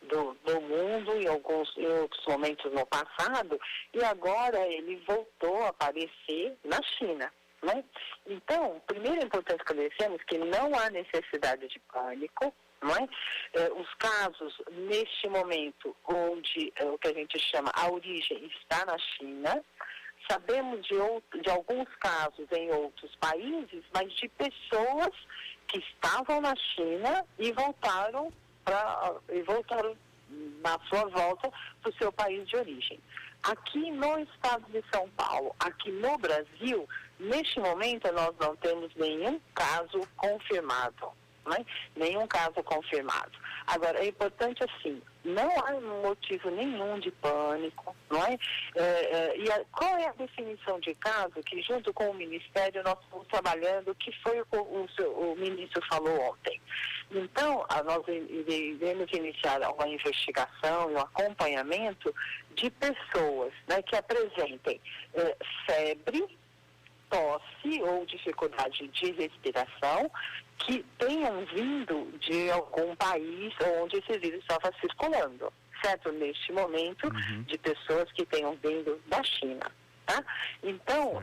do mundo em outros momentos no passado e agora ele voltou a aparecer na China, né? Então, primeiro é importante esclarecermos que não há necessidade de pânico, não é? Os casos, neste momento, onde o que a gente chama a origem está na China, sabemos de alguns casos em outros países, mas de pessoas que estavam na China e voltaram na sua volta para o seu país de origem. Aqui no estado de São Paulo, aqui no Brasil, neste momento nós não temos nenhum caso confirmado, né? Nenhum caso confirmado. Agora, é importante assim, não há motivo nenhum de pânico, não é? Qual é a definição de caso que, junto com o Ministério, nós estamos trabalhando, que foi o ministro falou ontem. Então, nós iremos iniciar uma investigação e um acompanhamento de pessoas, né, que apresentem febre, tosse ou dificuldade de respiração, que tenham vindo de algum país onde esse vírus estava circulando, certo? Neste momento, de pessoas que tenham vindo da China, tá? Então,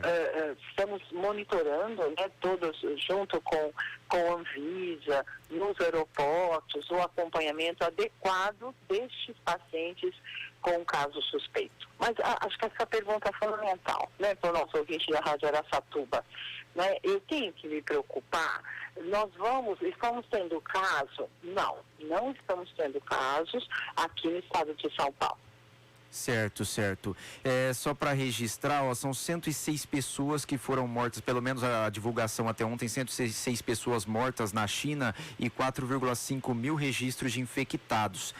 estamos monitorando, né, todos junto com a Anvisa, nos aeroportos, o acompanhamento adequado destes pacientes com caso suspeito. Mas acho que essa pergunta é fundamental, né, para o nosso ouvinte da Rádio Araçatuba. Né? Eu tenho que me preocupar. Estamos tendo caso? Não estamos tendo casos aqui no estado de São Paulo. Certo. Só para registrar, são 106 pessoas que foram mortas, pelo menos a divulgação até ontem, 106 pessoas mortas na China e 4,5 mil registros de infectados.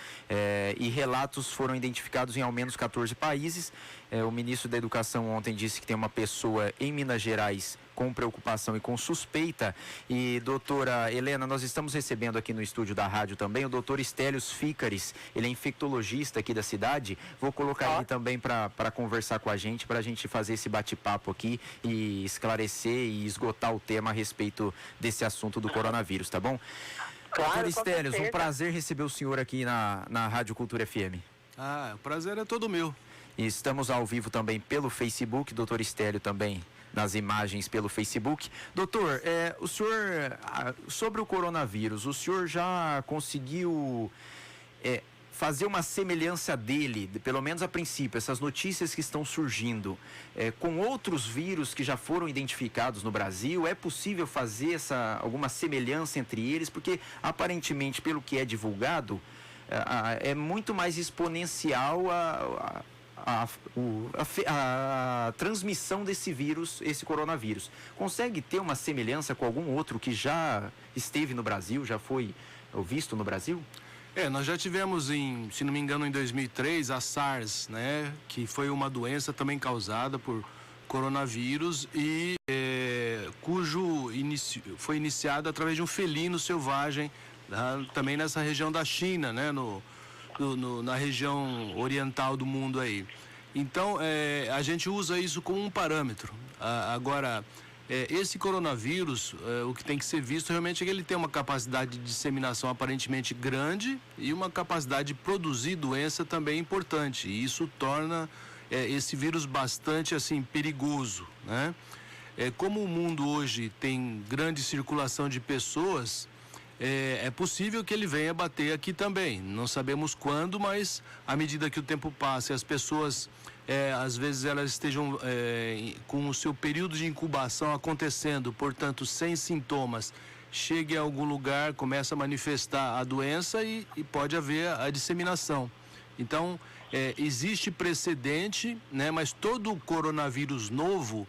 E relatos foram identificados em ao menos 14 países. O ministro da Educação ontem disse que tem uma pessoa em Minas Gerais com preocupação e com suspeita. E, doutora Helena, nós estamos recebendo aqui no estúdio da rádio também o doutor Estélios Fícares, ele é infectologista aqui da cidade. Vou colocar ele também para conversar com a gente fazer esse bate-papo aqui e esclarecer e esgotar o tema a respeito desse assunto do coronavírus, tá bom? Claro, doutor Estélios, um prazer receber o senhor aqui na Rádio Cultura FM. O prazer é todo meu. E estamos ao vivo também pelo Facebook, doutor Estélio também nas imagens pelo Facebook. Doutor, o senhor, sobre o coronavírus, o senhor já conseguiu fazer uma semelhança dele, pelo menos a princípio, essas notícias que estão surgindo, com outros vírus que já foram identificados no Brasil? É possível fazer alguma semelhança entre eles? Porque, aparentemente, pelo que é divulgado, é muito mais exponencial a transmissão desse vírus, esse coronavírus. Consegue ter uma semelhança com algum outro que já esteve no Brasil, já foi visto no Brasil? Nós já tivemos, se não me engano, em 2003, a SARS, né? Que foi uma doença também causada por coronavírus e foi iniciada através de um felino selvagem, também nessa região da China, né? Na região oriental do mundo aí. Então, a gente usa isso como um parâmetro. Agora, esse coronavírus, o que tem que ser visto realmente é que ele tem uma capacidade de disseminação aparentemente grande e uma capacidade de produzir doença também importante. E isso torna esse vírus bastante, assim, perigoso, né? Como o mundo hoje tem grande circulação de pessoas, é possível que ele venha bater aqui também. Não sabemos quando, mas à medida que o tempo passa e as pessoas, às vezes elas estejam com o seu período de incubação acontecendo, portanto, sem sintomas, chegue a algum lugar, começa a manifestar a doença e pode haver a disseminação. Então, existe precedente, né, mas todo coronavírus novo,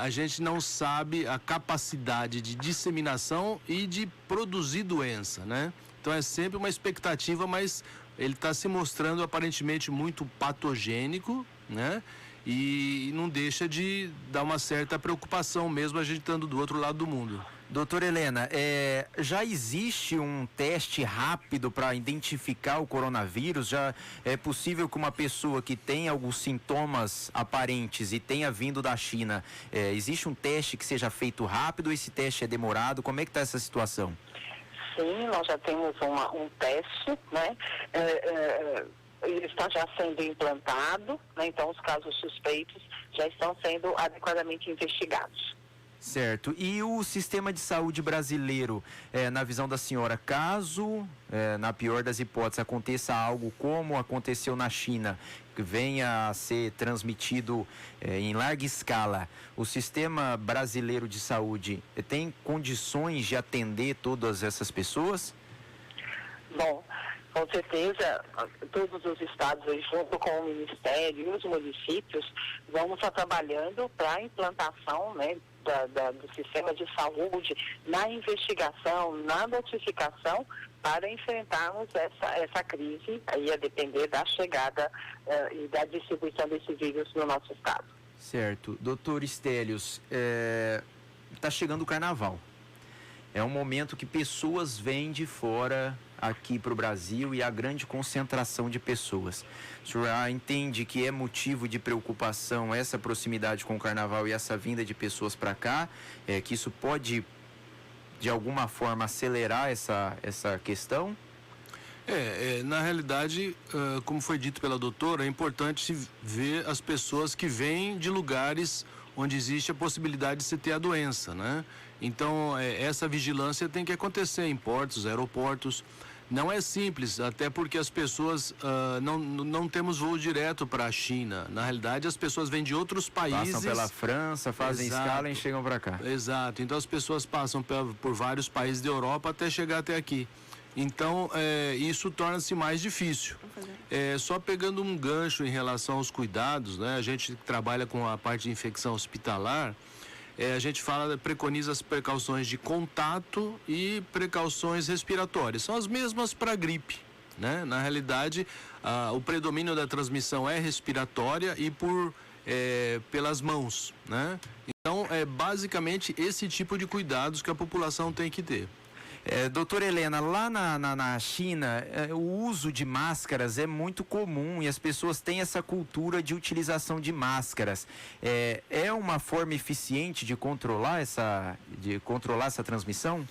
a gente não sabe a capacidade de disseminação e de produzir doença, né? Então é sempre uma expectativa, mas ele está se mostrando aparentemente muito patogênico, né? E não deixa de dar uma certa preocupação, mesmo a gente estando do outro lado do mundo. Doutora Helena, já existe um teste rápido para identificar o coronavírus? Já é possível que uma pessoa que tem alguns sintomas aparentes e tenha vindo da China, existe um teste que seja feito rápido ou esse teste é demorado? Como é que está essa situação? Sim, nós já temos um teste, né? Ele está já sendo implantado, né? Então os casos suspeitos já estão sendo adequadamente investigados. Certo. E o sistema de saúde brasileiro, na visão da senhora, caso, na pior das hipóteses, aconteça algo como aconteceu na China, que venha a ser transmitido em larga escala, o sistema brasileiro de saúde tem condições de atender todas essas pessoas? Bom, com certeza, todos os estados, junto com o Ministério e os municípios, vamos estar trabalhando para a implantação, né, do sistema de saúde, na investigação, na notificação, para enfrentarmos essa crise, aí a depender da chegada e da distribuição desse vírus no nosso estado. Certo. Doutor Estélios, está chegando o carnaval. É um momento que pessoas vêm de fora aqui para o Brasil e há grande concentração de pessoas. O senhor entende que é motivo de preocupação essa proximidade com o carnaval e essa vinda de pessoas para cá? Que isso pode, de alguma forma, acelerar essa questão? Na realidade, como foi dito pela doutora, é importante se ver as pessoas que vêm de lugares onde existe a possibilidade de se ter a doença, né? Então, essa vigilância tem que acontecer em portos, aeroportos. Não é simples, até porque as pessoas, não temos voo direto para a China. Na realidade, as pessoas vêm de outros países. Passam pela França, fazem escala e chegam para cá. Exato, então as pessoas passam por vários países da Europa até chegar até aqui. Então, isso torna-se mais difícil. Só pegando um gancho em relação aos cuidados, né? A gente trabalha com a parte de infecção hospitalar, a gente preconiza as precauções de contato e precauções respiratórias. São as mesmas para a gripe, né? Na realidade, o predomínio da transmissão é respiratória e pelas mãos, né? Então, é basicamente esse tipo de cuidados que a população tem que ter. Doutora Helena, lá na China, o uso de máscaras é muito comum e as pessoas têm essa cultura de utilização de máscaras. É uma forma eficiente de controlar essa transmissão?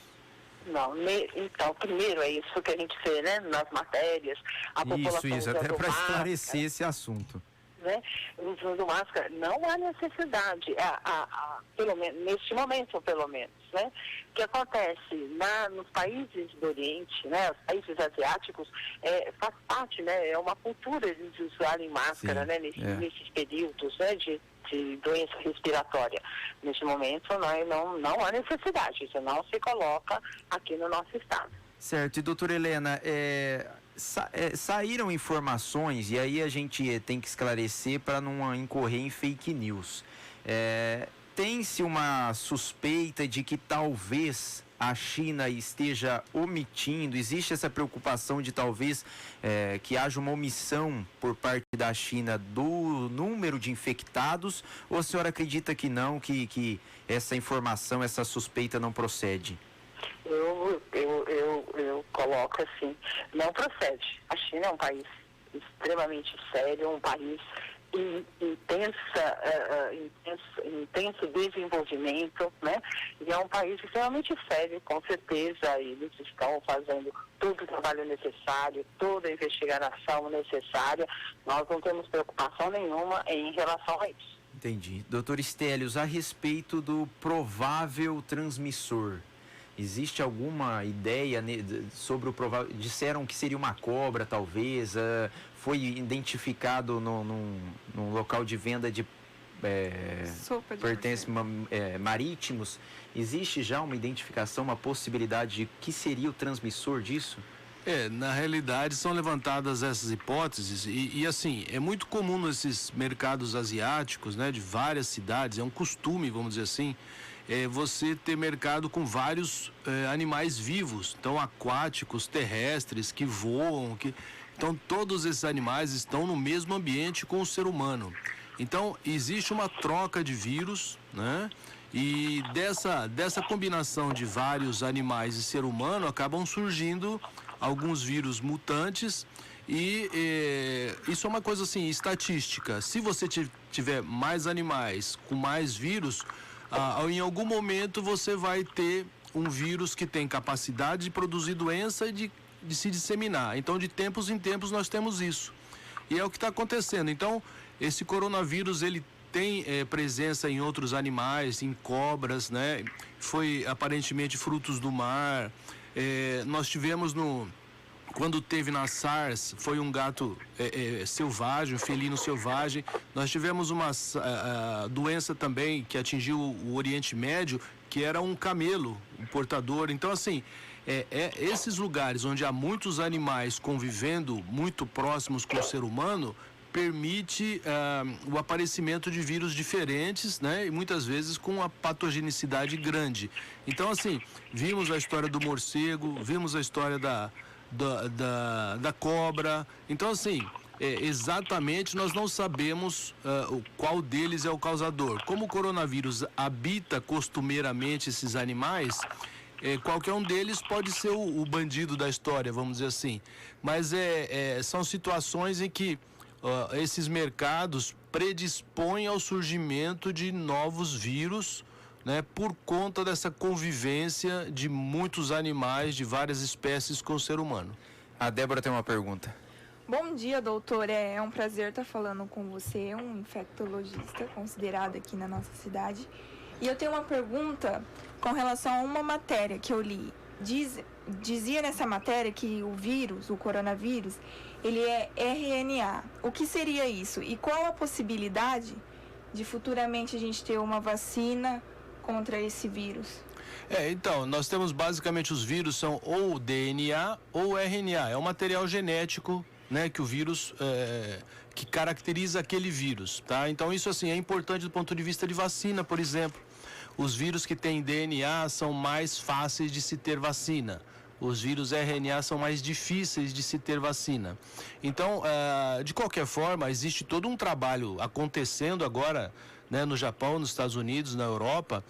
Não, então, primeiro é isso que a gente vê, né, nas matérias, a população Isso, até para máscara, esclarecer esse assunto. né, usando máscara, não há necessidade, pelo menos, neste momento, pelo menos, né? O que acontece nos países do Oriente, né, os países asiáticos, faz parte, né, é uma cultura eles usarem máscara, né, nesses períodos, né, de doença respiratória. Neste momento, não há necessidade, isso não se coloca aqui no nosso estado. Certo, e doutora Helena, saíram informações, e aí a gente tem que esclarecer para não incorrer em fake news. Tem-se uma suspeita de que talvez a China esteja omitindo, existe essa preocupação de talvez que haja uma omissão por parte da China do número de infectados, ou a senhora acredita que não, que essa informação, essa suspeita não procede? Eu coloco assim, não procede. A China é um país extremamente sério, um país intenso desenvolvimento, né? E é um país extremamente sério, com certeza eles estão fazendo todo o trabalho necessário, toda a investigação necessária. Nós não temos preocupação nenhuma em relação a isso. Entendi. Doutor Stelios, a respeito do provável transmissor, existe alguma ideia sobre o provável? Disseram que seria uma cobra, talvez. Foi identificado num local de venda de pertences marítimos. Existe já uma identificação, uma possibilidade de que seria o transmissor disso? Na realidade são levantadas essas hipóteses e assim, é muito comum nesses mercados asiáticos, né, de várias cidades, é um costume, vamos dizer assim, você ter mercado com vários animais vivos, então aquáticos, terrestres, que voam, então todos esses animais estão no mesmo ambiente com o ser humano. Então existe uma troca de vírus, né? E dessa combinação de vários animais e ser humano acabam surgindo alguns vírus mutantes e isso é uma coisa assim, estatística. Se você tiver mais animais com mais vírus, em algum momento você vai ter um vírus que tem capacidade de produzir doença e de se disseminar. Então, de tempos em tempos, nós temos isso. E é o que está acontecendo. Então, esse coronavírus, ele tem presença em outros animais, em cobras, né? Foi aparentemente frutos do mar. Nós tivemos quando teve na SARS, foi um gato selvagem, um felino selvagem. Nós tivemos uma doença também que atingiu o Oriente Médio, que era um camelo, um portador. Então, assim, esses lugares onde há muitos animais convivendo muito próximos com o ser humano, permite o aparecimento de vírus diferentes, né? E muitas vezes com uma patogenicidade grande. Então, assim, vimos a história do morcego, vimos a história da cobra. Então, assim, exatamente nós não sabemos qual deles é o causador. Como o coronavírus habita costumeiramente esses animais, qualquer um deles pode ser o bandido da história, vamos dizer assim. Mas são situações em que esses mercados predispõem ao surgimento de novos vírus, né, por conta dessa convivência de muitos animais, de várias espécies com o ser humano. A Débora tem uma pergunta. Bom dia, doutor. É um prazer estar falando com você, um infectologista considerado aqui na nossa cidade. E eu tenho uma pergunta com relação a uma matéria que eu li. Dizia nessa matéria que o vírus, o coronavírus, ele é RNA. O que seria isso? E qual a possibilidade de futuramente a gente ter uma vacina contra esse vírus? Então, nós temos basicamente os vírus são ou DNA ou RNA. É um material genético, né, que o vírus, que caracteriza aquele vírus, tá? Então, isso assim é importante do ponto de vista de vacina, por exemplo. Os vírus que têm DNA são mais fáceis de se ter vacina. Os vírus RNA são mais difíceis de se ter vacina. Então, de qualquer forma, existe todo um trabalho acontecendo agora, né, no Japão, nos Estados Unidos, na Europa,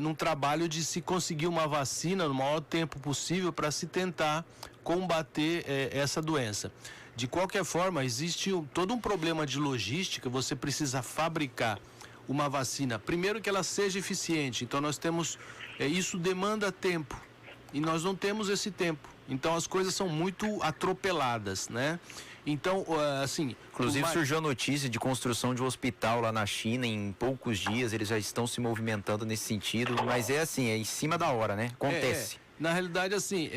num trabalho de se conseguir uma vacina no maior tempo possível para se tentar combater essa doença. De qualquer forma, existe todo um problema de logística. Você precisa fabricar uma vacina, primeiro que ela seja eficiente. Então nós temos, isso demanda tempo e nós não temos esse tempo. Então as coisas são muito atropeladas, né? Então, assim... Inclusive surgiu a notícia de construção de um hospital lá na China em poucos dias, eles já estão se movimentando nesse sentido, mas é assim, é em cima da hora, né? Acontece. Na realidade, assim,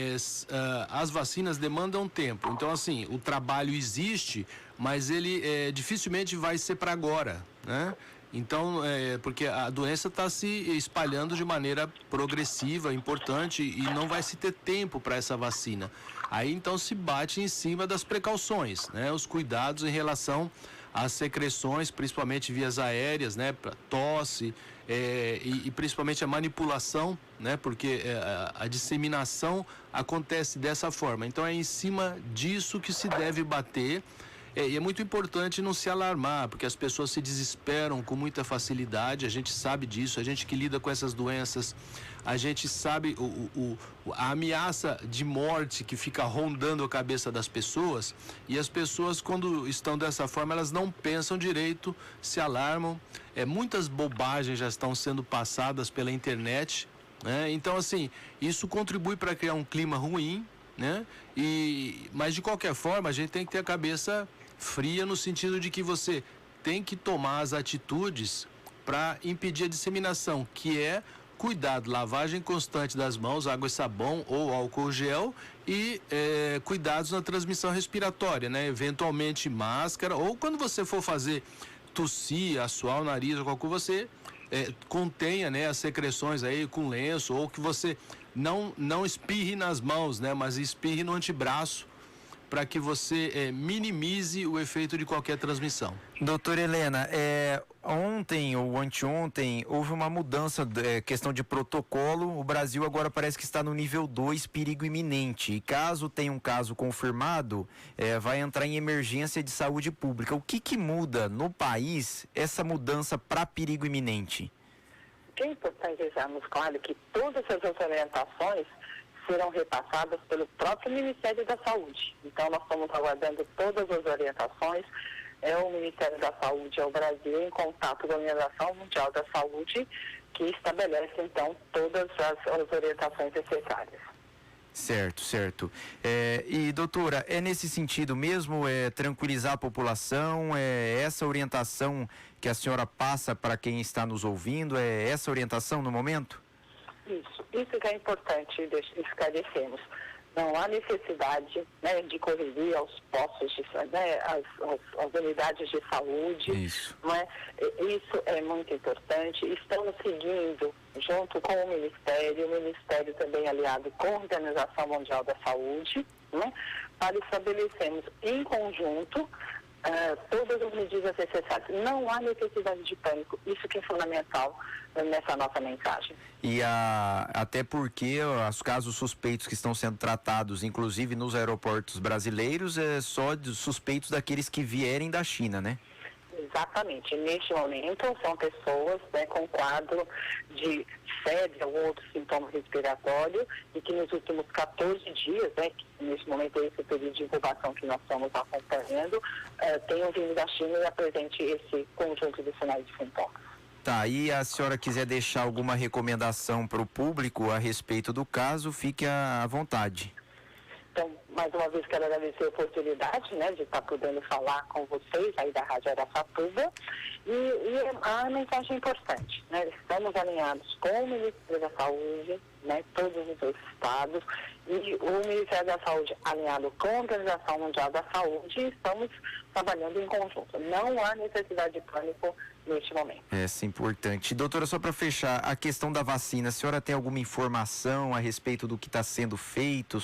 as vacinas demandam tempo. Então, assim, o trabalho existe, mas ele dificilmente vai ser para agora, né? Então, porque a doença está se espalhando de maneira progressiva, importante, e não vai se ter tempo para essa vacina. Aí, então, se bate em cima das precauções, né? Os cuidados em relação às secreções, principalmente vias aéreas, né? Para tosse, e principalmente a manipulação, né? Porque a disseminação acontece dessa forma. Então, é em cima disso que se deve bater. E é muito importante não se alarmar, porque as pessoas se desesperam com muita facilidade, a gente sabe disso, a gente que lida com essas doenças, a gente sabe a ameaça de morte que fica rondando a cabeça das pessoas, e as pessoas, quando estão dessa forma, elas não pensam direito, se alarmam, muitas bobagens já estão sendo passadas pela internet, né? Então, assim, isso contribui para criar um clima ruim, né? Mas de qualquer forma, a gente tem que ter a cabeça fria no sentido de que você tem que tomar as atitudes para impedir a disseminação, que é cuidado, lavagem constante das mãos, água e sabão ou álcool gel e cuidados na transmissão respiratória, né? Eventualmente máscara, ou quando você for fazer tossir, assoar o nariz ou qualquer coisa, você contenha, né, as secreções aí com lenço, ou que você não espirre nas mãos, né, mas espirre no antebraço, para que você minimize o efeito de qualquer transmissão. Doutora Helena, ontem ou anteontem houve uma mudança, questão de protocolo. O Brasil agora parece que está no nível 2, perigo iminente. E caso tenha um caso confirmado, vai entrar em emergência de saúde pública. O que muda no país essa mudança para perigo iminente? É importante deixarmos claro que todas essas orientações serão repassadas pelo próprio Ministério da Saúde. Então, nós estamos aguardando todas as orientações. O Ministério da Saúde, o Brasil, em contato com a Organização Mundial da Saúde, que estabelece, então, todas as orientações necessárias. Certo. E, doutora, nesse sentido mesmo, tranquilizar a população, essa orientação que a senhora passa para quem está nos ouvindo, essa orientação no momento? Isso que é importante esclarecermos. Não há necessidade, né, de correria aos postos, às unidades de saúde. Isso. Né? Isso é muito importante. Estamos seguindo junto com o Ministério também aliado com a Organização Mundial da Saúde, né, para estabelecermos em conjunto todas as medidas necessárias. Não há necessidade de pânico. Isso que é fundamental nessa nossa mensagem. E até porque os casos suspeitos que estão sendo tratados, inclusive nos aeroportos brasileiros, só suspeitos daqueles que vierem da China, né? Exatamente. Neste momento, são pessoas, né, com quadro de febre ou outro sintoma respiratório e que nos últimos 14 dias, né, que neste momento é esse período de incubação que nós estamos acompanhando, tenham vindo da China e apresente esse conjunto de sinais de sintomas. Tá, e a senhora quiser deixar alguma recomendação para o público a respeito do caso, fique à vontade. Então, mais uma vez quero agradecer a oportunidade, né, de estar podendo falar com vocês aí da Rádio Araçatuba e a mensagem importante, né, estamos alinhados com o Ministério da Saúde, né, todos os estados, e o Ministério da Saúde alinhado com a Organização Mundial da Saúde, e estamos trabalhando em conjunto. Não há necessidade de pânico neste momento. Essa é importante. Doutora, só para fechar, a questão da vacina, a senhora tem alguma informação a respeito do que está sendo feito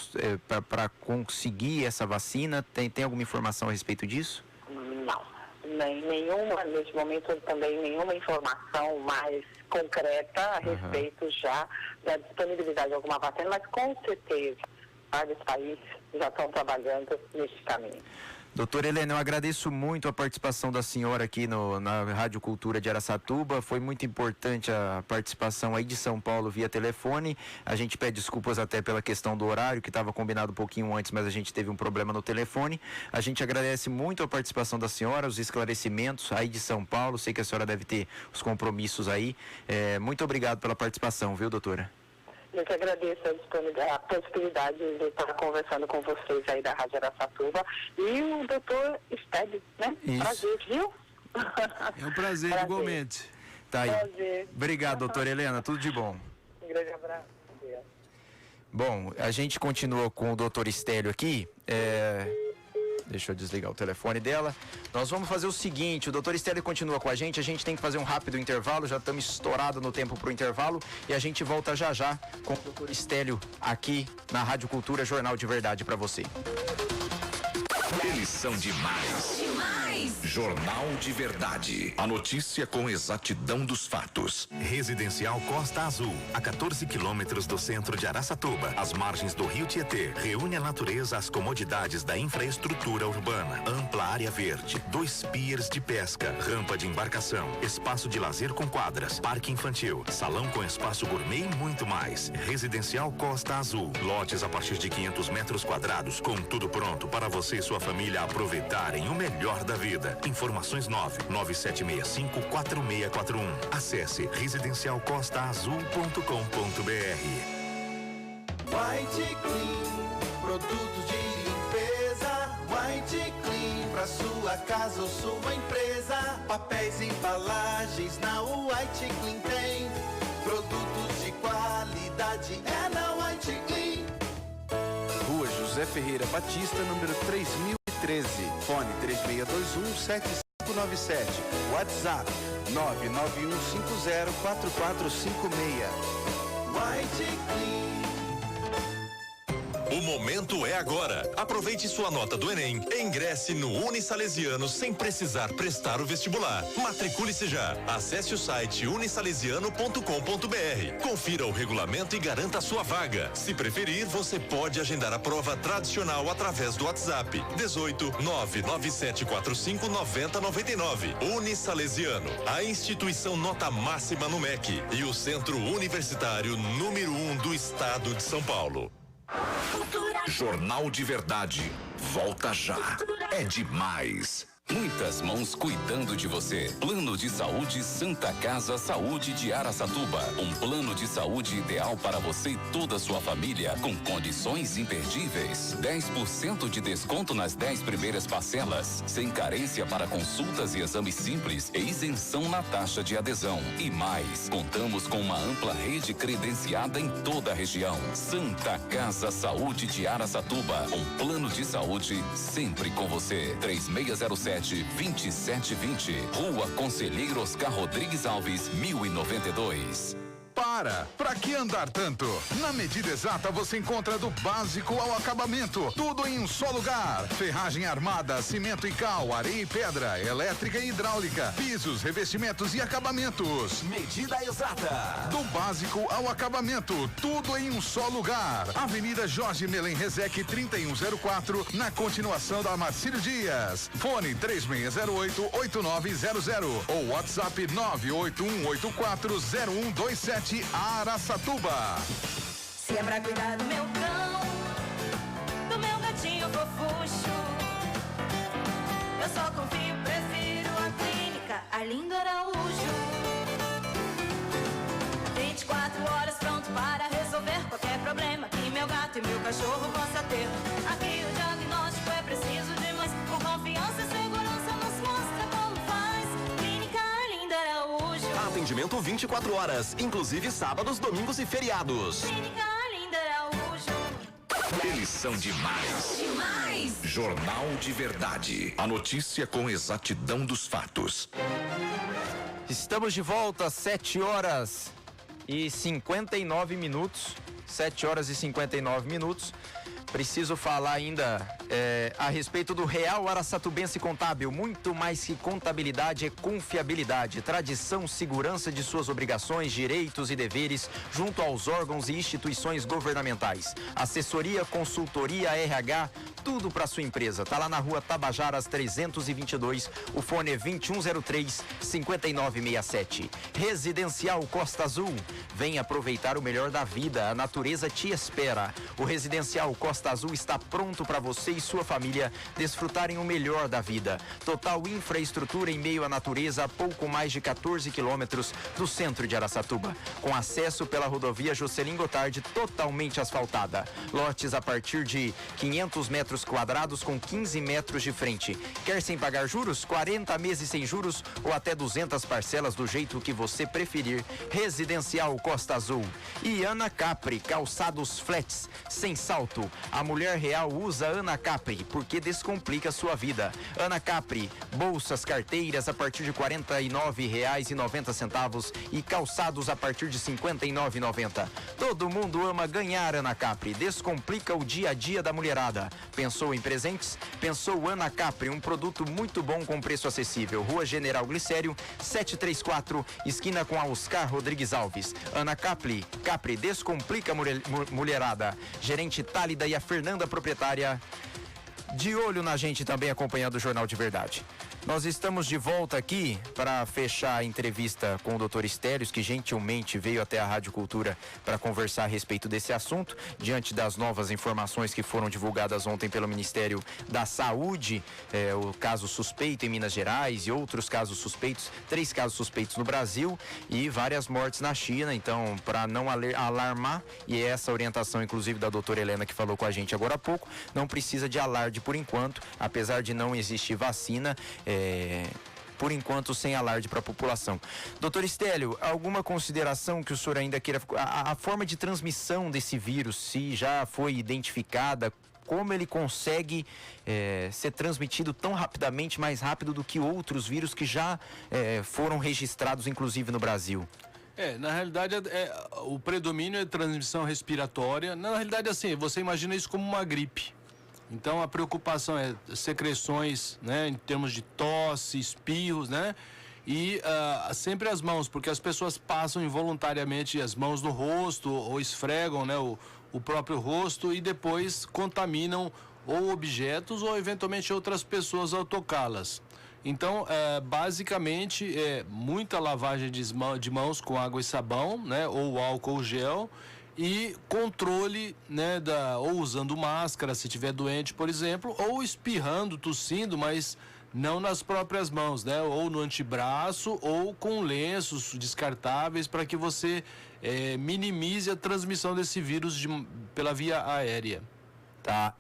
para conseguir essa vacina? Tem alguma informação a respeito disso? Não. Nenhuma, neste momento também nenhuma informação mais concreta a respeito já da disponibilidade de alguma vacina, mas com certeza vários países já estão trabalhando nesse caminho. Doutora Helena, eu agradeço muito a participação da senhora aqui na Rádio Cultura de Araçatuba. Foi muito importante a participação aí de São Paulo via telefone. A gente pede desculpas até pela questão do horário, que estava combinado um pouquinho antes, mas a gente teve um problema no telefone. A gente agradece muito a participação da senhora, os esclarecimentos aí de São Paulo. Sei que a senhora deve ter os compromissos aí. Muito obrigado pela participação, viu, doutora? Eu que agradeço a possibilidade de estar conversando com vocês aí da Rádio Araçatuba e o doutor Estélio, né? Isso. Prazer, viu? É um prazer, igualmente. Tá aí. Prazer. Obrigado, doutora Helena. Tudo de bom. Um grande abraço. Bom, a gente continua com o doutor Estélio aqui. Deixa eu desligar o telefone dela. Nós vamos fazer o seguinte, o doutor Estélio continua com a gente tem que fazer um rápido intervalo, já estamos estourados no tempo para o intervalo e a gente volta já já com o doutor Estélio aqui na Rádio Cultura, Jornal de Verdade para você. Eles são demais. Jornal de Verdade. A notícia com exatidão dos fatos. Residencial Costa Azul, a 14 quilômetros do centro de Araçatuba, às margens do Rio Tietê. Reúne a natureza às comodidades da infraestrutura urbana. Ampla área verde, 2 piers de pesca, rampa de embarcação, espaço de lazer com quadras, parque infantil, salão com espaço gourmet e muito mais. Residencial Costa Azul. Lotes a partir de 500 metros quadrados, com tudo pronto para você e sua família aproveitarem o melhor da vida. Informações 99765-4641. Acesse residencialcostaazul.com.br. White Clean, produtos de limpeza. White Clean, pra sua casa ou sua empresa. Papéis e embalagens na White Clean tem. Produtos de qualidade é na White Clean. Rua José Ferreira Batista, número 3013. Fone 3621-7597. WhatsApp 991504456. White Clean. O momento é agora. Aproveite sua nota do Enem e ingresse no Unisalesiano sem precisar prestar o vestibular. Matricule-se já. Acesse o site unisalesiano.com.br. Confira o regulamento e garanta sua vaga. Se preferir, você pode agendar a prova tradicional através do WhatsApp 18-99745-9099. Unisalesiano, a instituição nota máxima no MEC e o centro universitário número 1 do estado de São Paulo. Jornal de Verdade. Volta já. É demais. Muitas mãos cuidando de você. Plano de Saúde Santa Casa Saúde de Araçatuba. Um plano de saúde ideal para você e toda a sua família, com condições imperdíveis. 10% de desconto nas 10 primeiras parcelas, sem carência para consultas e exames simples e isenção na taxa de adesão. E mais, contamos com uma ampla rede credenciada em toda a região. Santa Casa Saúde de Araçatuba. Um plano de saúde sempre com você. 3607-2720. Rua Conselheiro Oscar Rodrigues Alves, 1092. Pra que andar tanto? Na Medida Exata você encontra do básico ao acabamento, tudo em um só lugar. Ferragem armada, cimento e cal, areia e pedra, elétrica e hidráulica, pisos, revestimentos e acabamentos. Medida Exata. Do básico ao acabamento, tudo em um só lugar. Avenida Jorge Melen Rezec 3104, na continuação da Marcílio Dias. Fone 3608-8900 ou WhatsApp 981840127. Araçatuba. Se é pra cuidar do meu cão, do meu gatinho fofucho, eu só confio, prefiro a clínica Arlindo Araújo. 24 horas pronto para resolver qualquer problema que meu gato e meu cachorro possa ter. Aqui o diagnóstico é preciso demais, com confiança e segurança nos mostra como faz. Clínica Arlindo Araújo. Atendimento 24 horas, inclusive sábados, domingos e feriados. Clínica Arlindo Araújo. Eles são demais. Jornal de Verdade. A notícia com exatidão dos fatos. Estamos de volta, 7 horas e 59 minutos. 7 horas e 59 minutos. Preciso falar ainda a respeito do Real Araçatubense Contábil. Muito mais que contabilidade, é confiabilidade, tradição, segurança de suas obrigações, direitos e deveres junto aos órgãos e instituições governamentais. Assessoria, consultoria, RH, tudo para sua empresa. Tá lá na rua Tabajaras 322, o fone é 2103-5967. Residencial Costa Azul. Vem aproveitar o melhor da vida, a natureza te espera. O Residencial Costa Azul está pronto para você e sua família desfrutarem o melhor da vida. Total infraestrutura em meio à natureza, a pouco mais de 14 quilômetros do centro de Araçatuba, com acesso pela rodovia Juscelino Gotardi totalmente asfaltada. Lotes a partir de 500 metros quadrados com 15 metros de frente. Quer sem pagar juros? 40 meses sem juros ou até 200 parcelas do jeito que você preferir. Residencial Costa Azul. E Ana Capri, calçados flats, sem salto. A mulher real usa Ana Capri, porque descomplica sua vida. Ana Capri, bolsas, carteiras a partir de R$ 49,90 e calçados a partir de R$ 59,90. Todo mundo ama ganhar Ana Capri. Descomplica o dia a dia da mulherada. Pensou em presentes? Pensou Ana Capri, um produto muito bom com preço acessível. Rua General Glicério, 734, esquina com a Oscar Rodrigues Alves. Ana Capri, descomplica a mulherada. Gerente Tálida e a Fernanda, proprietária, de olho na gente também, acompanhando o Jornal de Verdade. Nós estamos de volta aqui para fechar a entrevista com o Dr. Estélios, que gentilmente veio até a Rádio Cultura para conversar a respeito desse assunto, diante das novas informações que foram divulgadas ontem pelo Ministério da Saúde, o caso suspeito em Minas Gerais e outros casos suspeitos, 3 casos suspeitos no Brasil e várias mortes na China. Então, para não alarmar, e é essa orientação inclusive da doutora Helena que falou com a gente agora há pouco, não precisa de alarde por enquanto, apesar de não existir vacina, por enquanto sem alarde para a população. Doutor Estélio, alguma consideração que o senhor ainda queira... A forma de transmissão desse vírus, se já foi identificada, como ele consegue ser transmitido tão rapidamente, mais rápido do que outros vírus que já foram registrados, inclusive no Brasil? Na realidade, o predomínio é transmissão respiratória. Na realidade, assim, você imagina isso como uma gripe. Então a preocupação é secreções, né, em termos de tosse, espirros, né, e sempre as mãos, porque as pessoas passam involuntariamente as mãos no rosto ou esfregam, né, o próprio rosto e depois contaminam ou objetos ou eventualmente outras pessoas ao tocá-las. Então, basicamente, muita lavagem de mãos com água e sabão, né, ou álcool gel, e controle, né, ou usando máscara se estiver doente, por exemplo, ou espirrando, tossindo, mas não nas próprias mãos, né, ou no antebraço, ou com lenços descartáveis para que você minimize a transmissão desse vírus pela via aérea. Tá,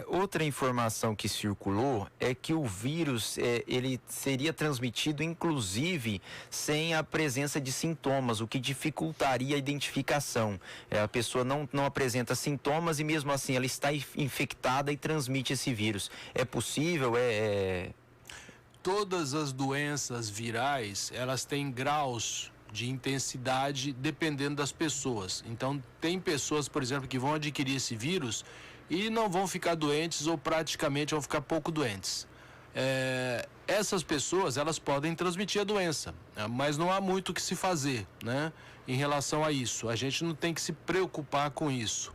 outra informação que circulou é que o vírus, ele seria transmitido inclusive sem a presença de sintomas, o que dificultaria a identificação. A pessoa não apresenta sintomas e mesmo assim ela está infectada e transmite esse vírus. É possível? Todas as doenças virais, elas têm graus de intensidade dependendo das pessoas. Então, tem pessoas, por exemplo, que vão adquirir esse vírus e não vão ficar doentes ou praticamente vão ficar pouco doentes. Essas pessoas, elas podem transmitir a doença, mas não há muito o que se fazer, né, em relação a isso. A gente não tem que se preocupar com isso.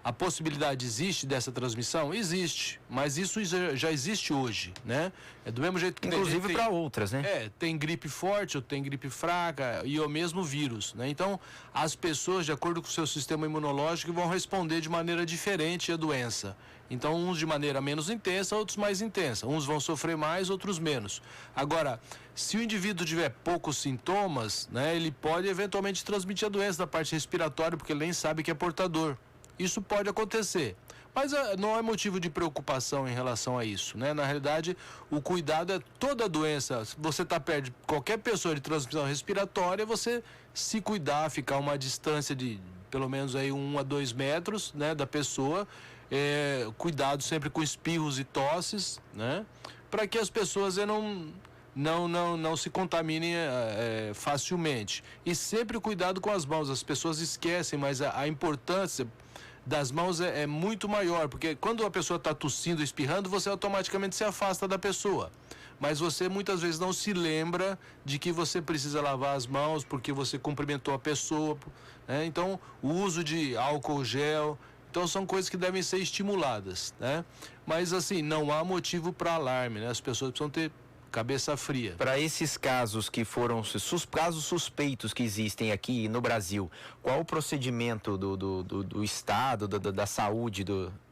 A possibilidade existe dessa transmissão? Existe, mas isso já existe hoje, né? É do mesmo jeito que inclusive para outras, né? Tem gripe forte ou tem gripe fraca e o mesmo vírus, né? Então, as pessoas, de acordo com o seu sistema imunológico, vão responder de maneira diferente à doença. Então, uns de maneira menos intensa, outros mais intensa. Uns vão sofrer mais, outros menos. Agora, se o indivíduo tiver poucos sintomas, né, ele pode eventualmente transmitir a doença da parte respiratória, porque ele nem sabe que é portador. Isso pode acontecer, mas não é motivo de preocupação em relação a isso, né? Na realidade, o cuidado é toda doença. Se você está perto de qualquer pessoa de transmissão respiratória, você se cuidar, ficar uma distância de pelo menos aí 1 a 2 metros, né, da pessoa. Cuidado sempre com espirros e tosses, né? Para que as pessoas não se contaminem facilmente. E sempre cuidado com as mãos. As pessoas esquecem, mas a importância das mãos é muito maior, porque quando a pessoa está tossindo, espirrando, você automaticamente se afasta da pessoa. Mas você muitas vezes não se lembra de que você precisa lavar as mãos porque você cumprimentou a pessoa, né? Então, o uso de álcool gel, então são coisas que devem ser estimuladas, né? Mas assim, não há motivo para alarme, né? As pessoas precisam ter cabeça fria. Para esses casos que foram casos suspeitos que existem aqui no Brasil, qual o procedimento do Estado, da saúde,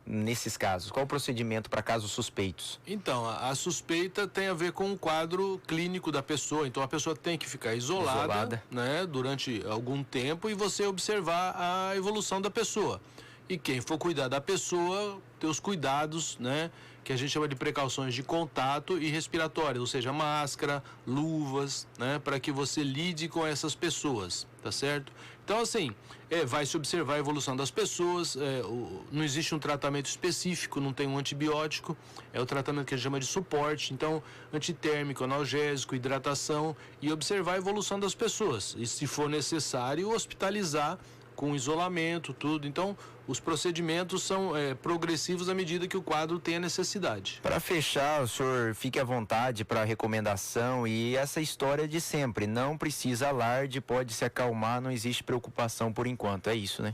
nesses casos? Qual o procedimento para casos suspeitos? Então, a suspeita tem a ver com o quadro clínico da pessoa. Então, a pessoa tem que ficar isolada. Né, durante algum tempo e você observar a evolução da pessoa. E quem for cuidar da pessoa, ter os cuidados, né, que a gente chama de precauções de contato e respiratórias, ou seja, máscara, luvas, né, para que você lide com essas pessoas, tá certo? Então, assim, vai se observar a evolução das pessoas, não existe um tratamento específico, não tem um antibiótico, é o tratamento que a gente chama de suporte, então, antitérmico, analgésico, hidratação e observar a evolução das pessoas. E, se for necessário, hospitalizar com isolamento, tudo. Então, os procedimentos são progressivos à medida que o quadro tem a necessidade. Para fechar, o senhor fique à vontade para recomendação e essa história de sempre, não precisa alarde, pode se acalmar, não existe preocupação por enquanto, é isso, né?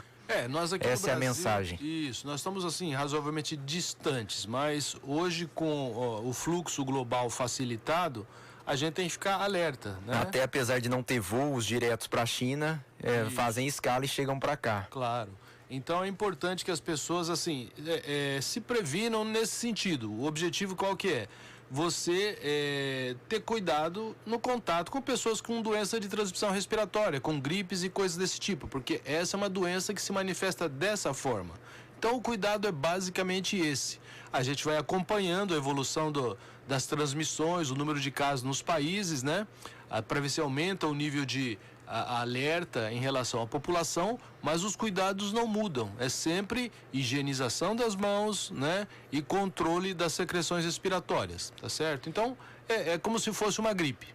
Nós aqui essa no Brasil, é a mensagem. Isso, nós estamos assim razoavelmente distantes, mas hoje com o fluxo global facilitado, a gente tem que ficar alerta, né? Até apesar de não ter voos diretos para a China, fazem escala e chegam para cá. Claro. Então é importante que as pessoas assim se previnam nesse sentido. O objetivo qual que é? Você ter cuidado no contato com pessoas com doença de transmissão respiratória, com gripes e coisas desse tipo, porque essa é uma doença que se manifesta dessa forma. Então o cuidado é basicamente esse. A gente vai acompanhando a evolução das transmissões, o número de casos nos países, né? Para ver se aumenta o nível de alerta em relação à população, mas os cuidados não mudam. É sempre higienização das mãos, né? E controle das secreções respiratórias, tá certo? Então, é como se fosse uma gripe.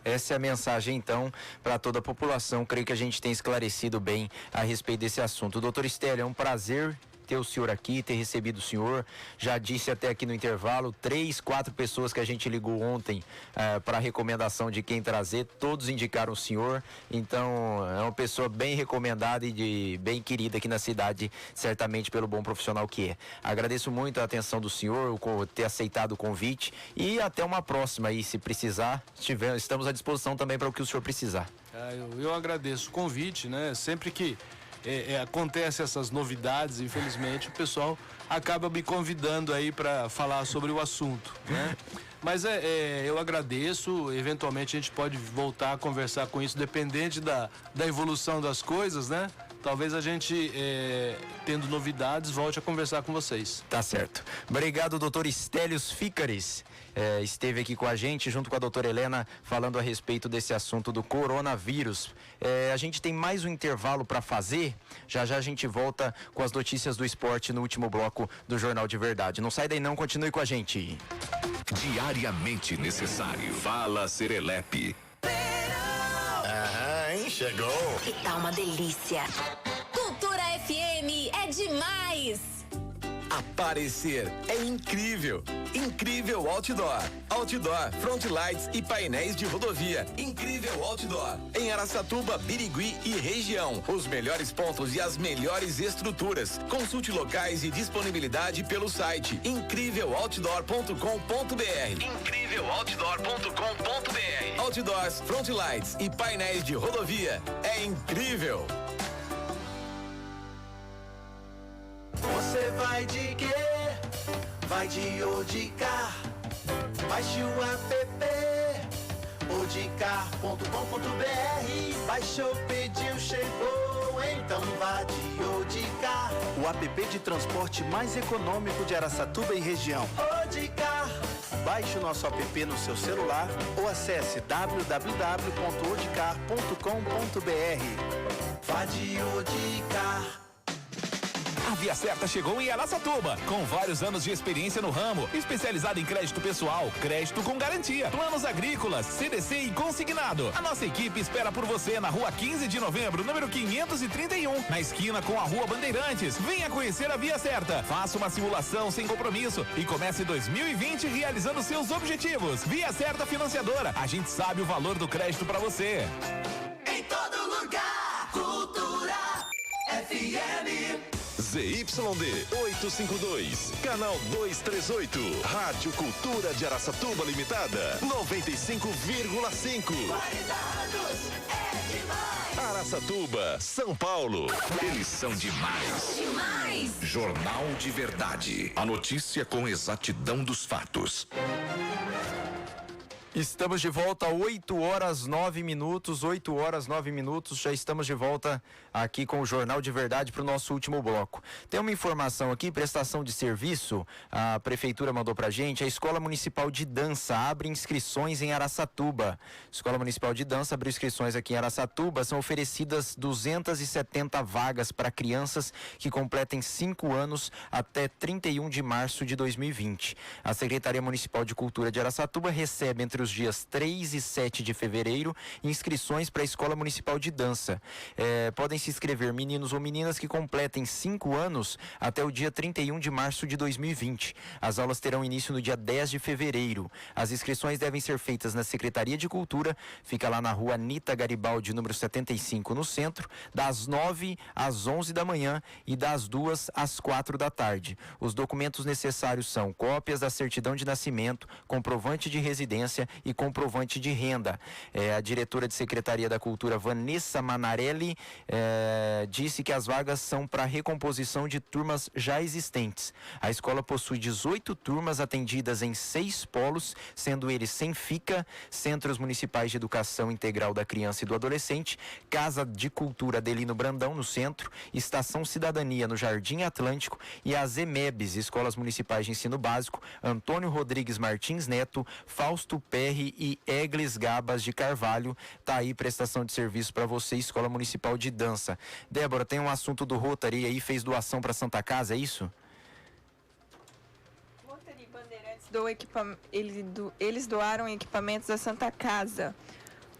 Essa é a mensagem, então, para toda a população. Creio que a gente tem esclarecido bem a respeito desse assunto. Doutor Stélio, é um prazer ter o senhor aqui, ter recebido o senhor. Já disse até aqui no intervalo, 3, 4 pessoas que a gente ligou ontem para recomendação de quem trazer, todos indicaram o senhor. Então, é uma pessoa bem recomendada e bem querida aqui na cidade, certamente pelo bom profissional que é. Agradeço muito a atenção do senhor, ter aceitado o convite e até uma próxima aí, se precisar, estamos à disposição também para o que o senhor precisar. Eu agradeço o convite, né? Sempre que acontece essas novidades, infelizmente o pessoal acaba me convidando aí para falar sobre o assunto, né? Mas eu agradeço, eventualmente a gente pode voltar a conversar com isso, dependente da evolução das coisas, né? Talvez a gente, tendo novidades, volte a conversar com vocês. Tá certo. Obrigado, doutor Stélio Fícares. Esteve aqui com a gente, junto com a doutora Helena, falando a respeito desse assunto do coronavírus. A gente tem mais um intervalo para fazer. Já já a gente volta com as notícias do esporte no último bloco do Jornal de Verdade. Não sai daí não, continue com a gente. Diariamente necessário. Fala Serelepe. Chegou. E tá uma delícia. Cultura FM é demais. Aparecer é incrível. Incrível Outdoor. Outdoor, front lights e painéis de rodovia. Incrível Outdoor. Em Araçatuba, Birigui e região. Os melhores pontos e as melhores estruturas. Consulte locais e disponibilidade pelo site incríveloutdoor.com.br. Incríveloutdoor.com.br. Outdoors, front lights e painéis de rodovia. É incrível. Você vai de quê? Vai de Odicar. Baixe o app odicar.com.br. Baixou, pediu, chegou, então vá de Odicar. O app de transporte mais econômico de Araçatuba e região. Odicar. Baixe o nosso app no seu celular ou acesse www.odicar.com.br. Vá de Odicar. A Via Certa chegou em Araçatuba, com vários anos de experiência no ramo, especializada em crédito pessoal, crédito com garantia, planos agrícolas, CDC e consignado. A nossa equipe espera por você na rua 15 de novembro, número 531, na esquina com a rua Bandeirantes. Venha conhecer a Via Certa, faça uma simulação sem compromisso e comece 2020 realizando seus objetivos. Via Certa Financiadora, a gente sabe o valor do crédito para você. Em todo lugar, Cultura FM. ZYD 852, canal 238, Rádio Cultura de Araçatuba Limitada, 95,5. Araçatuba, São Paulo. Eles são demais. Jornal de Verdade. A notícia com exatidão dos fatos. Estamos de volta, 8 horas 9 minutos, já estamos de volta aqui com o Jornal de Verdade para o nosso último bloco. Tem uma informação aqui, prestação de serviço, a Prefeitura mandou pra gente, a Escola Municipal de Dança abre inscrições em Araçatuba. Escola Municipal de Dança abriu inscrições aqui em Araçatuba, são oferecidas 270 vagas para crianças que completem 5 anos até 31 de março de 2020. A Secretaria Municipal de Cultura de Araçatuba recebe entre os dias 3 e 7 de fevereiro inscrições para a Escola Municipal de Dança. Podem se inscrever meninos ou meninas que completem 5 anos até o dia 31 de março de 2020. As aulas terão início no dia 10 de fevereiro. As inscrições devem ser feitas na Secretaria de Cultura, fica lá na rua Anita Garibaldi, número 75, no centro, das 9 às 11 da manhã e das 2 às 4 da tarde. Os documentos necessários são cópias da certidão de nascimento, comprovante de residência e comprovante de renda. A diretora de Secretaria da Cultura, Vanessa Manarelli, disse que as vagas são para recomposição de turmas já existentes. A escola possui 18 turmas atendidas em 6 polos, sendo eles Senfica, Centros Municipais de Educação Integral da Criança e do Adolescente, Casa de Cultura Adelino Brandão, no centro, Estação Cidadania, no Jardim Atlântico, e as EMEBs, Escolas Municipais de Ensino Básico, Antônio Rodrigues Martins Neto, Fausto Perry e Egles Gabas de Carvalho. Tá aí prestação de serviço para você, Escola Municipal de Dança. Débora, tem um assunto do Rotary aí, fez doação para Santa Casa, é isso? Rotary Bandeirantes eles doaram equipamentos da Santa Casa.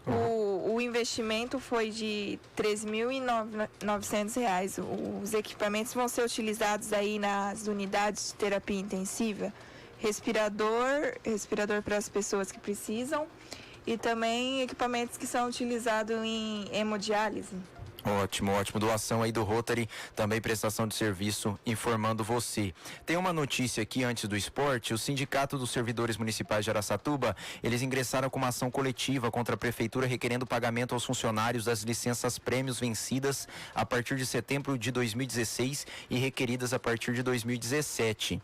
O investimento foi de R$ 3.900. Os equipamentos vão ser utilizados aí nas unidades de terapia intensiva, respirador para as pessoas que precisam e também equipamentos que são utilizados em hemodiálise. Ótimo, doação aí do Rotary, também prestação de serviço, informando você. Tem uma notícia aqui antes do esporte, o Sindicato dos Servidores Municipais de Araçatuba, eles ingressaram com uma ação coletiva contra a Prefeitura requerendo pagamento aos funcionários das licenças prêmios vencidas a partir de setembro de 2016 e requeridas a partir de 2017.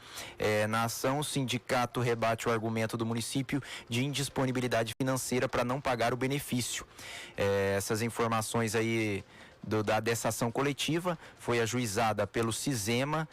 Na ação, o sindicato rebate o argumento do município de indisponibilidade financeira para não pagar o benefício. Essas informações aí dessa ação coletiva foi ajuizada pelo Cisema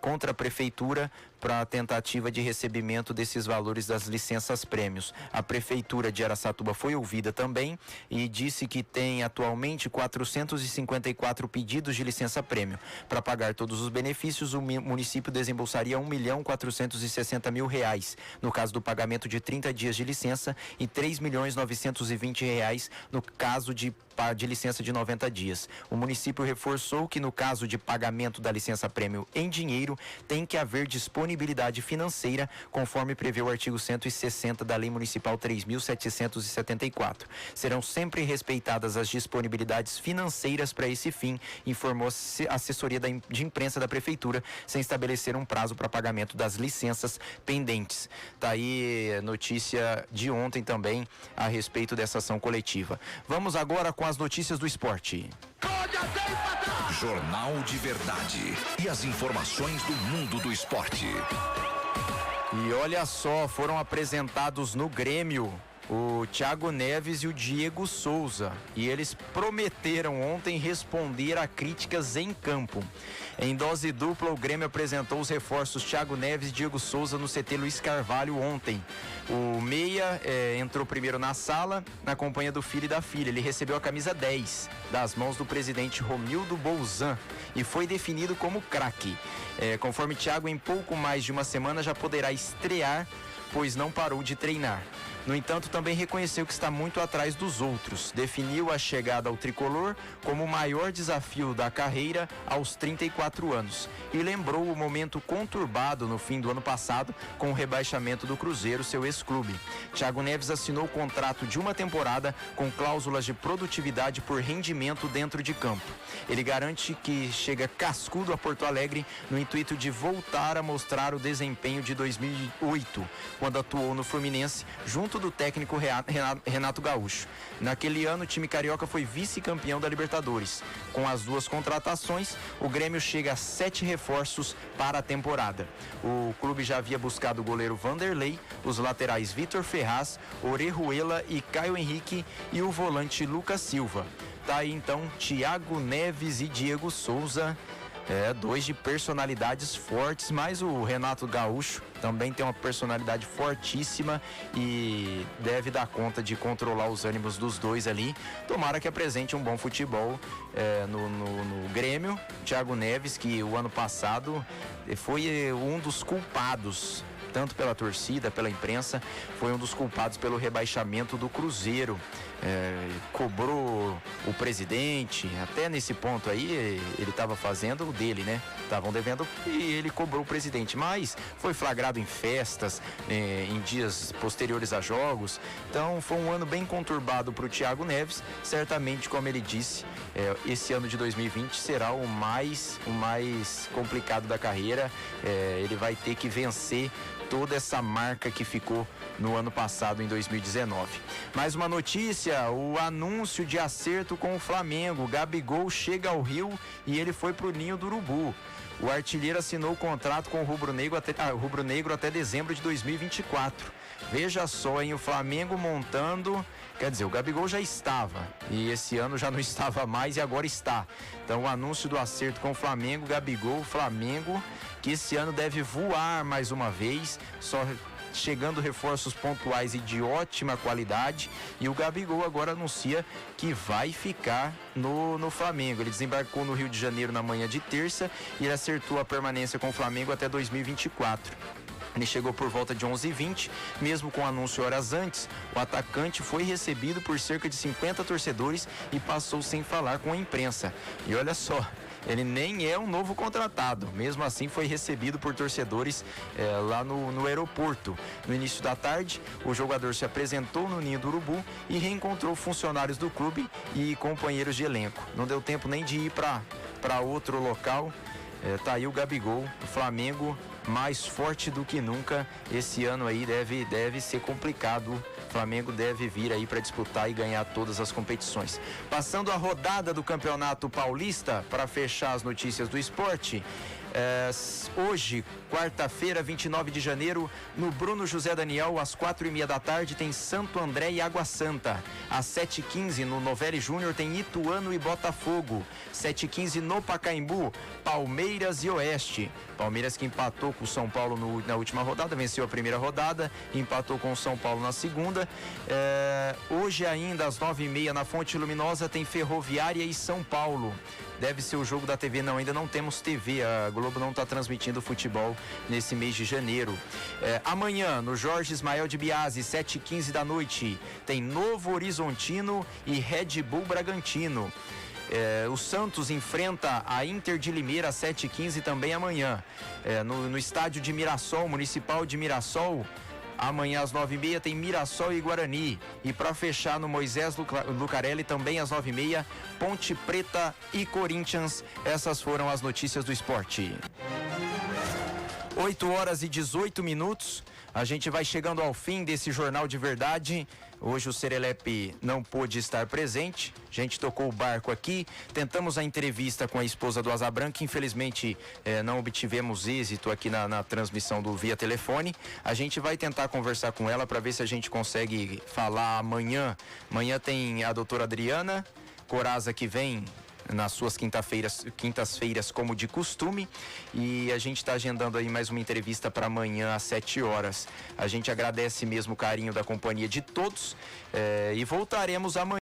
contra a Prefeitura para a tentativa de recebimento desses valores das licenças prêmios. A Prefeitura de Araçatuba foi ouvida também e disse que tem atualmente 454 pedidos de licença prêmio. Para pagar todos os benefícios, o município desembolsaria R$1.460.000 no caso do pagamento de 30 dias de licença e R$3.920 no caso de licença de 90 dias. O município reforçou que no caso de pagamento da licença prêmio em dinheiro, tem que haver disponibilidade financeira, conforme prevê o artigo 160 da Lei Municipal 3.774. Serão sempre respeitadas as disponibilidades financeiras para esse fim, informou a assessoria de imprensa da Prefeitura, sem estabelecer um prazo para pagamento das licenças pendentes. Tá aí notícia de ontem também a respeito dessa ação coletiva. Vamos agora com as notícias do esporte. Jornal de Verdade e as informações do mundo do esporte. E olha só, foram apresentados no Grêmio o Thiago Neves e o Diego Souza, e eles prometeram ontem responder a críticas em campo. Em dose dupla, o Grêmio apresentou os reforços Thiago Neves e Diego Souza no CT Luiz Carvalho ontem. O meia entrou primeiro na sala, na companhia do filho e da filha. Ele recebeu a camisa 10 das mãos do presidente Romildo Bolzan e foi definido como craque. Conforme Thiago, em pouco mais de uma semana já poderá estrear, pois não parou de treinar. No entanto, também reconheceu que está muito atrás dos outros. Definiu a chegada ao tricolor como o maior desafio da carreira aos 34 anos. E lembrou o momento conturbado no fim do ano passado com o rebaixamento do Cruzeiro, seu ex-clube. Thiago Neves assinou o contrato de uma temporada com cláusulas de produtividade por rendimento dentro de campo. Ele garante que chega cascudo a Porto Alegre no intuito de voltar a mostrar o desempenho de 2008, quando atuou no Fluminense, junto do técnico Renato Gaúcho. Naquele ano, o time carioca foi vice-campeão da Libertadores. Com as duas contratações, o Grêmio chega a 7 reforços para a temporada. O clube já havia buscado o goleiro Vanderlei, os laterais Vitor Ferraz, Orejuela e Caio Henrique e o volante Lucas Silva. Tá aí então Thiago Neves e Diego Souza. Dois de personalidades fortes, mas o Renato Gaúcho também tem uma personalidade fortíssima e deve dar conta de controlar os ânimos dos dois ali. Tomara que apresente um bom futebol no Grêmio. Thiago Neves, que o ano passado foi um dos culpados, tanto pela torcida, pela imprensa, foi um dos culpados pelo rebaixamento do Cruzeiro. Cobrou o presidente, até nesse ponto aí ele estava fazendo o dele, né? Estavam devendo e ele cobrou o presidente, mas foi flagrado em festas, em dias posteriores a jogos. Então foi um ano bem conturbado para o Thiago Neves. Certamente, como ele disse, esse ano de 2020 será o mais complicado da carreira. Ele vai ter que vencer toda essa marca que ficou no ano passado, em 2019. Mais uma notícia, o anúncio de acerto com o Flamengo. Gabigol chega ao Rio e ele foi pro Ninho do Urubu. O artilheiro assinou o contrato com o rubro-negro até dezembro de 2024. Veja só, hein, o Flamengo montando, quer dizer, o Gabigol já estava e esse ano já não estava mais e agora está. Então o anúncio do acerto com o Flamengo, Gabigol, Flamengo, que esse ano deve voar mais uma vez, só chegando reforços pontuais e de ótima qualidade, e o Gabigol agora anuncia que vai ficar no Flamengo. Ele desembarcou no Rio de Janeiro na manhã de terça e ele acertou a permanência com o Flamengo até 2024. Ele chegou por volta de 11h20, mesmo com o anúncio horas antes. O atacante foi recebido por cerca de 50 torcedores e passou sem falar com a imprensa. E olha só, ele nem é um novo contratado, mesmo assim foi recebido por torcedores lá no aeroporto. No início da tarde, o jogador se apresentou no Ninho do Urubu e reencontrou funcionários do clube e companheiros de elenco. Não deu tempo nem de ir para outro local. Tá aí o Gabigol, o Flamengo mais forte do que nunca. Esse ano aí deve ser complicado. O Flamengo deve vir aí para disputar e ganhar todas as competições. Passando a rodada do Campeonato Paulista, para fechar as notícias do esporte. Hoje, quarta-feira, 29 de janeiro, no Bruno José Daniel, às 4h30 da tarde, tem Santo André e Água Santa. Às 7h15, no Novelli Júnior, tem Ituano e Botafogo. 7h15, no Pacaembu, Palmeiras e Oeste. Palmeiras que empatou com o São Paulo na última rodada, venceu a primeira rodada, empatou com o São Paulo na segunda. Hoje ainda, às 9h30, na Fonte Luminosa, tem Ferroviária e São Paulo. Deve ser o jogo da TV, não, ainda não temos TV, a Globo não está transmitindo futebol nesse mês de janeiro. Amanhã, no Jorge Ismael de Biasi, 7h15 da noite, tem Novo Horizontino e Red Bull Bragantino. O Santos enfrenta a Inter de Limeira às 7h15 também amanhã. No estádio de Mirassol, Municipal de Mirassol, amanhã às 9h30 tem Mirassol e Guarani. E para fechar no Moisés Lucarelli também às 9h30, Ponte Preta e Corinthians. Essas foram as notícias do esporte. 8h18. A gente vai chegando ao fim desse Jornal de Verdade. Hoje o Serelepe não pôde estar presente. A gente tocou o barco aqui. Tentamos a entrevista com a esposa do Asa Branca. Infelizmente, não obtivemos êxito aqui na transmissão do via telefone. A gente vai tentar conversar com ela para ver se a gente consegue falar amanhã. Amanhã tem a doutora Adriana Coraza, que vem nas suas quintas-feiras, como de costume, e a gente está agendando aí mais uma entrevista para amanhã às 7 horas. A gente agradece mesmo o carinho da companhia de todos, e voltaremos amanhã.